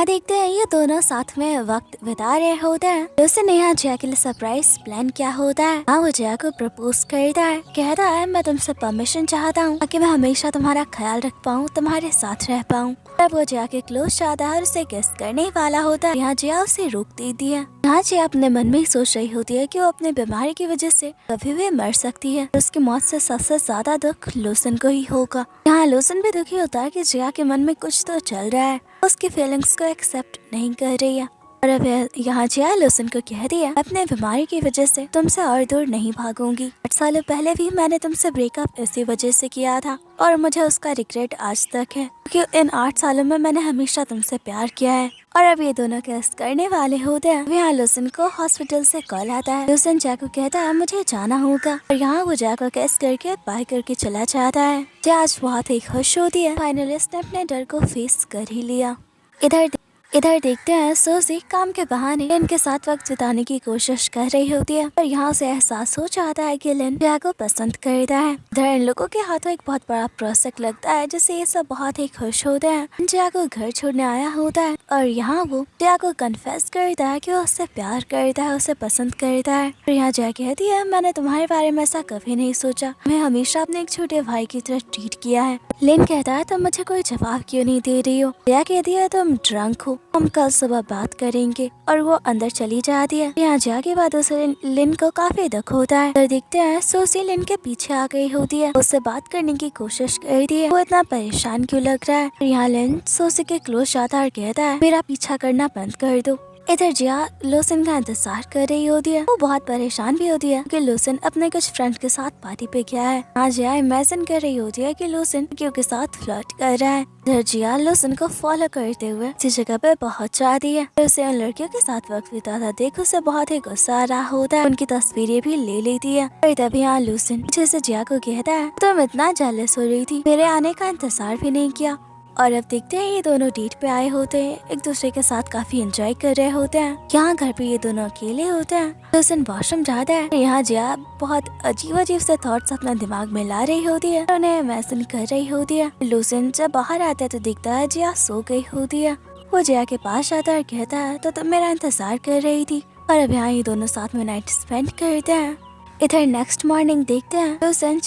देखते हैं ये दोनों साथ में वक्त बिता रहे होते हैं। लूसन ने यहाँ जिया के लिए सरप्राइज प्लान किया होता है। हाँ वो जिया को प्रपोज करता है, कहता है मैं तुमसे परमिशन चाहता हूँ ताकि मैं हमेशा तुम्हारा ख्याल रख पाऊँ, तुम्हारे साथ रह पाऊँ। तब वो जिया के क्लोज जाता है और उसे किस करने वाला होता है। यहाँ जिया उसे रोक देती है। यहाँ जिया अपने मन में ही सोच रही होती है कि वो अपनी बीमारी की वजह से कभी भी मर सकती है। उसकी मौत से सबसे ज्यादा दुख लूसन को ही होगा। यहाँ लूसन भी दुखी होता है कि जिया के मन में कुछ तो चल रहा है, उसकी फीलिंग्स को एक्सेप्ट नहीं कर रही है। और अब यहाँ जिया लूसन को कह दिया अपने बीमारी की वजह से तुमसे और दूर नहीं भागूंगी। 8 सालों पहले भी मैंने तुमसे ब्रेकअप इसी वजह से किया था और मुझे उसका रिग्रेट आज तक है क्योंकि इन 8 सालों में मैंने हमेशा तुमसे प्यार किया है। और अब ये दोनों किस करने वाले होते हैं। यहाँ लूसन को हॉस्पिटल से कॉल आता है। लूसन जिया को कहता है मुझे जाना होगा और यहाँ वो जिया को किस करके बाय करके चला जाता है। जिया आज बहुत ही खुश होती है, फाइनली उसने अपने डर को फेस कर ही लिया। इधर देखते हैं सोजी काम के बहाने लिन के साथ वक्त बिताने की कोशिश कर रही होती है, पर यहाँ से एहसास हो जाता है कि लिन जिया को पसंद करता है। इधर इन लोगों के हाथों एक बहुत बड़ा प्रोजेक्ट लगता है जिससे ये सब बहुत ही खुश होते हैं। जिया को घर छोड़ने आया होता है और यहाँ वो जिया को कन्फेस करता है कि वो उससे प्यार करता है, उसे पसंद करता है। और यहाँ जिया कहती है मैंने तुम्हारे बारे में ऐसा कभी नहीं सोचा, मैं हमेशा अपने एक छोटे भाई की तरह ट्रीट किया है। लिन कहता है तुम मुझे कोई जवाब क्यों नहीं दे रही हो? जिया कहती है तुम ड्रंक हो, हम कल सुबह बात करेंगे। और वो अंदर चली जाती है। यहाँ जिया के बाद उसे लिन को काफी दुख होता है। तो देखते हैं सोसी लिन के पीछे आ गई होती है, उससे बात करने की कोशिश करती है, वो इतना परेशान क्यों लग रहा है। यहाँ लिन सोसी के क्लोज जाता है और कहता है मेरा पीछा करना बंद कर दो। इधर जिया लूसन का इंतजार कर रही होती है, वो बहुत परेशान भी होती है कि लूसन अपने कुछ फ्रेंड के साथ पार्टी पे गया है। आज जिया इमेजिन कर रही होती है कि लूसन के साथ फ्लर्ट कर रहा है। इधर जिया लूसन को फॉलो करते हुए इसी जगह पे पहुंच जाती है। उसे उन लड़कियों के साथ वक्त बिताता देख उसे बहुत ही गुस्सा आ रहा होता है, उनकी तस्वीरें भी ले लेती है। और तभी यहाँ लूसन पीछे से जिया को कहता है तुम इतना जेलस हो रही थी, मेरे आने का इंतजार भी नहीं किया। और अब देखते हैं ये दोनों डेट पे आए होते हैं, एक दूसरे के साथ काफी एंजॉय कर रहे होते हैं। यहाँ घर पे ये दोनों अकेले होते हैं। लूसन वॉशरूम जाता है। यहाँ जिया बहुत अजीब से थॉट्स अपना दिमाग में ला रही होती है, उन्हें इमेजिन कर रही होती है। लूसन जब बाहर आता है तो दिखता है जिया सो गई होती है। वो जिया के पास आता है और कहता है तो तुम मेरा इंतजार कर रही थी। और अब यहाँ ये दोनों साथ में नाइट स्पेंड करते हैं। इधर नेक्स्ट मॉर्निंग देखते हैं लूसन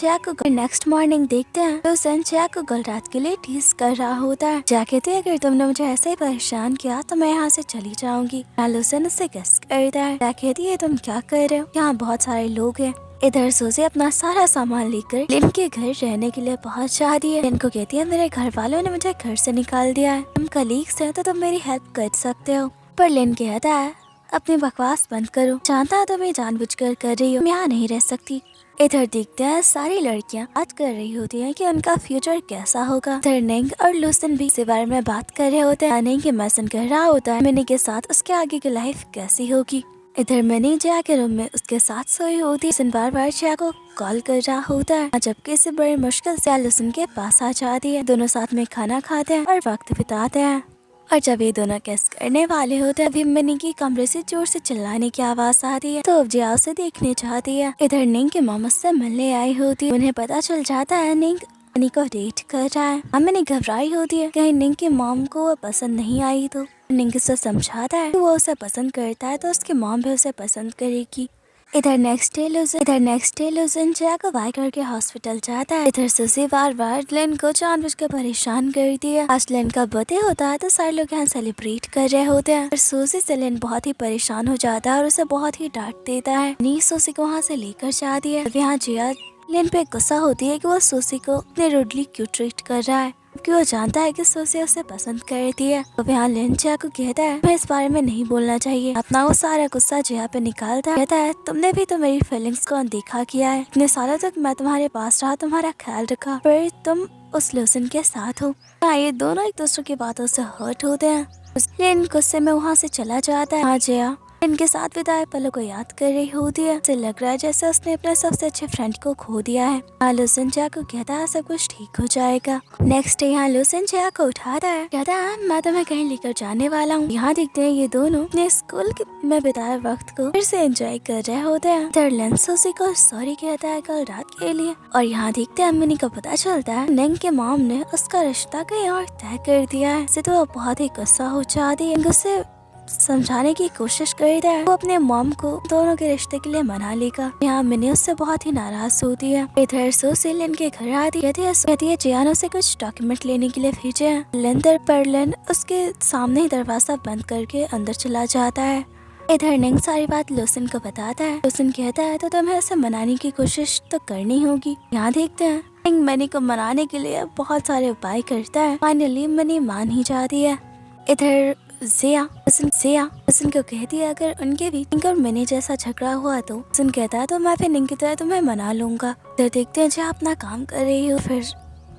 जिया को कल रात के लिए टीज कर रहा होता है। जिया कहते हैं अगर तुमने मुझे ऐसे ही परेशान किया तो मैं यहाँ से चली जाऊंगी। लूसन उससे गेस करता है। जिया कहती है तुम क्या कर रहे हो, यहाँ बहुत सारे लोग हैं। इधर सूजी अपना सारा सामान लेकर लिन के घर रहने के लिए पहुंच जाती है। लिन को कहती है मेरे घर वालों ने मुझे घर से निकाल दिया है, तुम कलीग्स हैं तो तुम मेरी हेल्प कर सकते हो। पर लिन कहता है अपनी बकवास बंद करो, जानता है तुम ये जानबूझकर कर रही हो, मैं यहाँ नहीं रह सकती। इधर देखते हैं सारी लड़कियां बात कर रही होती हैं कि उनका फ्यूचर कैसा होगा। इधर निंग और लूसन भी इसी बारे में बात कर रहे होते हैं। निंग के मैसन कह रहा होता है मिनी के साथ उसके आगे की लाइफ कैसी होगी। इधर मिनी जिया के रूम में उसके साथ सोई होती है। बार बार जिया को कॉल कर रहा होता है, जबकि इसे बड़ी मुश्किल से लूसन के पास आ जाती है। दोनों साथ में खाना खाते हैं और वक्त बिताते हैं। और जब ये दोनों किस करने वाले होते हैं, अभी मिनी की कमरे से जोर से चिल्लाने की आवाज आती है, तो अब जिया उसे देखने चाहती है। इधर निंग के मामा से मिलने आई होती है। उन्हें पता चल जाता है निंग मिनी को डेट कर रहा है। मिनी घबराई होती है कहीं निंग की मॉम को वो पसंद नहीं आई तो। निंग उसे समझाता है कि वो उसे पसंद करता है तो उसकी मॉम भी उसे पसंद करेगी। इधर नेक्स्ट डे लूसन जिया को बाय करके हॉस्पिटल जाता है। इधर सुसी बार बार लिन को जानबूझकर परेशान करती है। आज लिन का बर्थडे होता है तो सारे लोग यहाँ सेलिब्रेट कर रहे होते हैं। और सुसी से लिन बहुत ही परेशान हो जाता है और उसे बहुत ही डांट देता है। नी सुसी को वहाँ से लेकर जाती है। यहाँ जिया लिन पे गुस्सा होती है कि वो सुसी को इतने रूडली क्यों ट्रीट कर रहा है, क्योंकि वो जानता है कि सुसी उसे पसंद करती है। तो यहाँ लिन जिया को कहता है मैं इस बारे में नहीं बोलना चाहिए। अपना वो सारा गुस्सा जिया पे निकालता है। कहता है तुमने भी तो मेरी फीलिंग्स को अनदेखा किया है, इतने सालों तक मैं तुम्हारे पास रहा, तुम्हारा ख्याल रखा, पर तुम उस लूसन के साथ हो। ये दोनों एक दूसरे की बातों से हर्ट होते हैं। लिन गुस्से में वहाँ से चला जाता है। जिया इनके साथ बिताए पलों को याद कर रही होती है। उसे लग रहा है जैसे उसने अपने सबसे अच्छे फ्रेंड को खो दिया है। लूसन जिया को कहता है सब कुछ ठीक हो जाएगा। नेक्स्ट डे यहाँ लूसन जिया को उठाता है, कहता है मैं तुम्हें कहीं लेकर जाने वाला हूँ। यहाँ देखते हैं ये दोनों अपने स्कूल में बिताए वक्त को फिर से एंजॉय कर रहे होते हैं। इधर लिन सुसी को सॉरी कहता है कल रात के लिए। और यहाँ देखते हैं मिनी को पता चलता है निंग के मॉम ने उसका रिश्ता कहीं और तय कर दिया है। तो वो बहुत ही गुस्सा हो जाती है। उसे समझाने की कोशिश करता है वो अपने मॉम को दोनों के रिश्ते के लिए मना लेगा। यहाँ मिनी उससे बहुत ही नाराज होती है। इधर सुसी लिन के घर आती है जियान उसे कुछ डॉक्यूमेंट लेने के लिए भेजे हैं। लिन उसके सामने ही दरवाजा बंद करके अंदर चला जाता है। इधर निंग सारी बात लूसन को बताता है। लूसन कहता है तो तुम्हें उसे मनाने की कोशिश तो करनी होगी। यहाँ देखते हैं निंग मिनी को मनाने के लिए बहुत सारे उपाय करता है। फाइनली मिनी मान ही जाती है। इधर जिया लूसन को कहती है अगर उनके बीच निंग और मिनी जैसा झगड़ा हुआ तो लूसन कहता है तो मैं फिर निंग की तरह तुम्हें मना लूंगा। इधर देखते हैं जिया अपना काम कर रही हो, फिर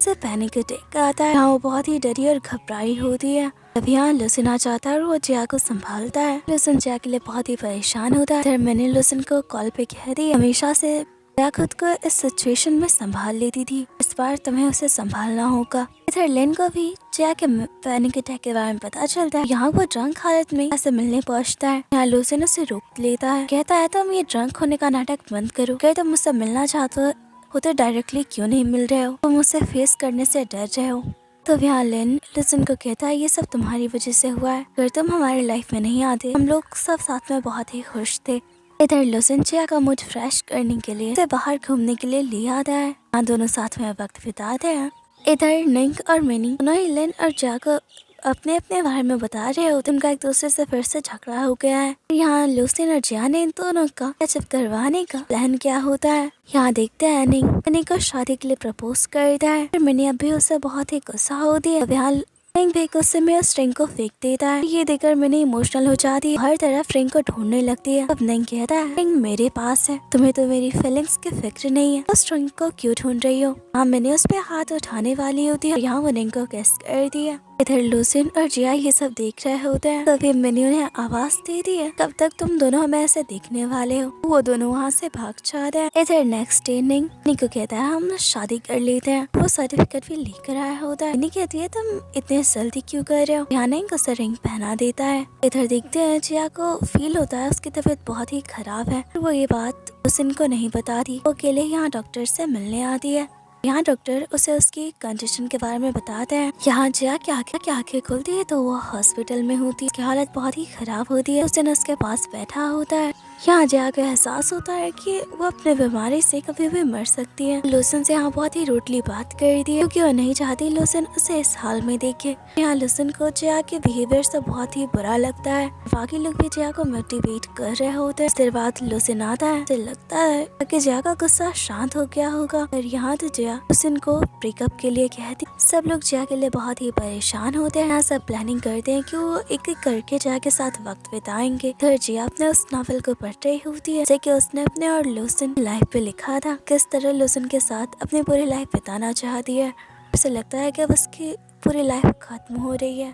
से पैनिक अटैक आता है। यहाँ वो बहुत ही डरी और घबराई होती है। तब यहाँ लूसन आ जाता है और वो जिया को संभालता है। लूसन जिया के लिए बहुत ही परेशान होता है। इधर मैंने लूसन को कॉल पे कह दी हमेशा से जिया खुद को इस सिचुएशन में संभाल लेती थी, इस बार तुम्हें उसे संभालना होगा। इधर लिन को भी जिया के पैनिक अटैक के बारे में पता चलता है। यहाँ वो ड्रंक हालत में ऐसे मिलने पहुँचता है। यहाँ लूसन उसे रोक लेता है, कहता है तुम ये ड्रंक होने का नाटक बंद करो। अगर तुम मुझसे मिलना चाहते हो तो डायरेक्टली क्यों नहीं मिल रहे हो, तुम मुझसे फेस करने से डर रहे हो। तो यहाँ लिन लूसन को कहता है ये सब तुम्हारी वजह से हुआ है, अगर तुम हमारी लाइफ में नहीं आते हम लोग सब साथ में बहुत ही खुश थे। इधर लूसन जिया का मूड फ्रेश करने के लिए उसे बाहर घूमने के लिए ले आता है। यहाँ दोनों साथ में वक्त बिताते हैं। इधर निंग और मिनी दोनों ही लिन और जिया को अपने अपने बारे में बता रहे होते उनका एक दूसरे से फिर से झगड़ा हो गया है। यहाँ लूसन और जिया ने इन दोनों का कैचअप करवाने का प्लान किया होता है। यहाँ देखते हैं निंग मिनी को शादी के लिए प्रपोज करता है। मिनी अभी उससे बहुत ही गुस्सा होती है। अब यहाँ निंग भी गुस्से में उस रिंग को फेंक देता है। ये देखकर मिनी इमोशनल हो जाती है, हर तरफ रिंग को ढूंढने लगती है। अब निंग कहता है रिंग मेरे पास है, तुम्हें तो मेरी फीलिंग्स की फिक्र नहीं है, उस रिंग को क्यों ढूंढ रही हो। हाँ मिनी उस पे हाथ उठाने वाली होती है। यहाँ वो रिंग को किस करती है। इधर लूसन और जिया ये सब देख रहे होते हैं। तभी मिनी उन्हें आवाज देती है कब तक तुम दोनों हमें ऐसे देखने वाले हो। वो दोनों वहाँ से भाग जाते हैं। इधर नेक्स्ट डे निंग को कहता है हम शादी कर लेते हैं। वो सर्टिफिकेट भी लेकर आया होता है। निंग कहती है तुम इतने जल्दी क्यों कर रहे हो। यहाँ निंग उसे रिंग पहना देता है। इधर देखते हैं जिया को फील होता है उसकी तबीयत बहुत ही खराब है। वो ये बात लूसन को नहीं बताती। वो अकेले यहाँ डॉक्टर से मिलने आती है। यहाँ डॉक्टर उसे उसकी कंडीशन के बारे में बताते हैं। यहाँ जिया की आंखें खुलती है तो वो हॉस्पिटल में होती है। उसकी हालत बहुत ही खराब होती है। उस दिन उसके पास बैठा होता है। यहाँ जाकर एहसास होता है कि वो अपने बीमारी से कभी भी मर सकती है। लूसन से यहाँ बहुत ही रूडली बात कर दी है क्योंकि वो नहीं चाहती लूसन उसे इस हाल में देखे। यहाँ लूसन को जया के बिहेवियर से बहुत ही बुरा लगता है। बाकी लोग भी जया को मोटिवेट कर रहे होते हैं। इसके बाद लूसन आता है, उसे लगता है कि जया का गुस्सा शांत हो गया होगा और यहाँ तो जया लूसन को ब्रेकअप के लिए कहती। सब लोग जया के लिए बहुत ही परेशान होते हैं। यहाँ सब प्लानिंग करते हैं कि वो एक एक करके जया के साथ वक्त बिताएंगे। फिर जया अपने उस नॉवल को पढ़ रही होती है जैसे कि उसने अपने और लूसन लाइफ पे लिखा था, किस तरह लूसन के साथ अपनी पूरी लाइफ बिताना चाहती है। उसे लगता है कि अब उसकी पूरी लाइफ खत्म हो रही है।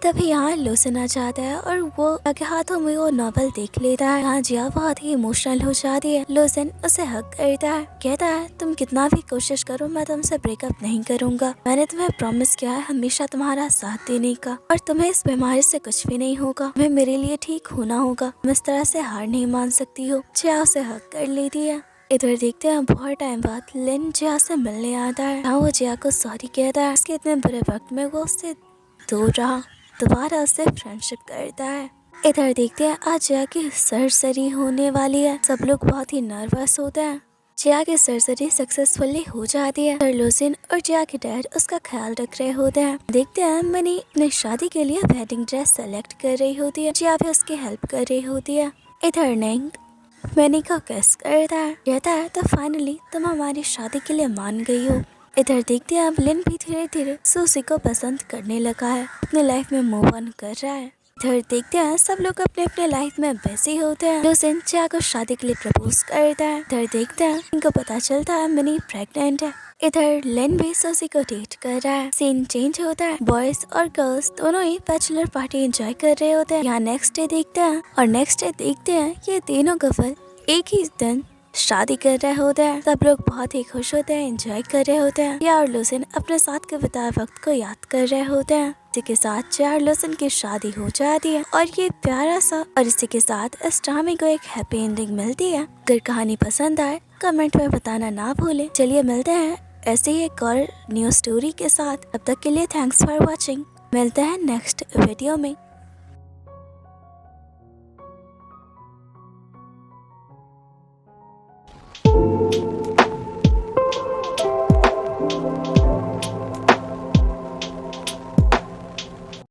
तभी यहाँ लूसन आ जाता है और वो आगे हाथों में वो नॉवल देख लेता है। यहाँ जिया बहुत ही इमोशनल हो जाती है। लूसन उसे हक करता है, कहता है तुम कितना भी कोशिश करो मैं तुमसे ब्रेकअप नहीं करूंगा। मैंने तुम्हें प्रॉमिस किया है हमेशा तुम्हारा साथ देने का और तुम्हें इस बीमारी से कुछ भी नहीं होगा। तुम्हें मेरे लिए ठीक होना होगा। तुम इस तरह से हार नहीं मान सकती हो। जिया उसे हक कर लेती है। इधर देखते हैं बहुत टाइम बाद लिन जिया से मिलने आता है। हाँ, वो जिया को सॉरी कहता है। उसके इतने बुरे वक्त में वो उससे दूर रहा, दोबारा उससे फ्रेंडशिप करता है। इधर देखते हैं आज जिया की सर्जरी होने वाली है। सब लोग बहुत ही नर्वस होते हैं। जिया की सर्जरी सक्सेसफुली हो जाती है। फिर लूसन और जिया के डैड उसका ख्याल रख रहे होते हैं। देखते हैं मनी अपनी शादी के लिए वेडिंग ड्रेस सेलेक्ट कर रही होती है। जिया भी उसकी हेल्प कर रही होती है। इधर निंग मैनी का किस करता है, कहता है तो फाइनली तुम हमारी शादी के लिए मान गई हो। इधर देखते हैं अब लिन भी धीरे धीरे सूसी को पसंद करने लगा है, अपने लाइफ में मूव ऑन कर रहा है। इधर देखते हैं सब लोग अपने अपने लाइफ में बिजी होते हैं। लूसन जिया को शादी के लिए प्रपोज करता है। इधर देखते हैं इनको पता चलता है मिनी प्रेग्नेंट है। इधर लिन भी सूसी को डेट कर रहा है। सीन चेंज होता है। बॉयज और गर्ल्स दोनों ही बैचलर पार्टी एंजॉय कर रहे होते हैं। यहाँ नेक्स्ट डे देखते हैं और नेक्स्ट डे देखते हैं ये तीनों कपल एक ही दिन शादी कर रहे होते हैं। सब लोग बहुत ही खुश होते हैं, एंजॉय कर रहे होते हैं। जिया और लूसन अपने साथ के बिताए वक्त को याद कर रहे होते हैं। इसी के साथ जिया और लूसन की शादी हो जाती है और ये प्यारा सा और इसी के साथ इस ड्रामे को एक हैप्पी एंडिंग मिलती है। अगर कहानी पसंद आए कमेंट में बताना ना भूलें। चलिए मिलते हैं ऐसे ही एक और न्यू स्टोरी के साथ। तब तक के लिए थैंक्स फॉर वॉचिंग। मिलते हैं नेक्स्ट वीडियो में।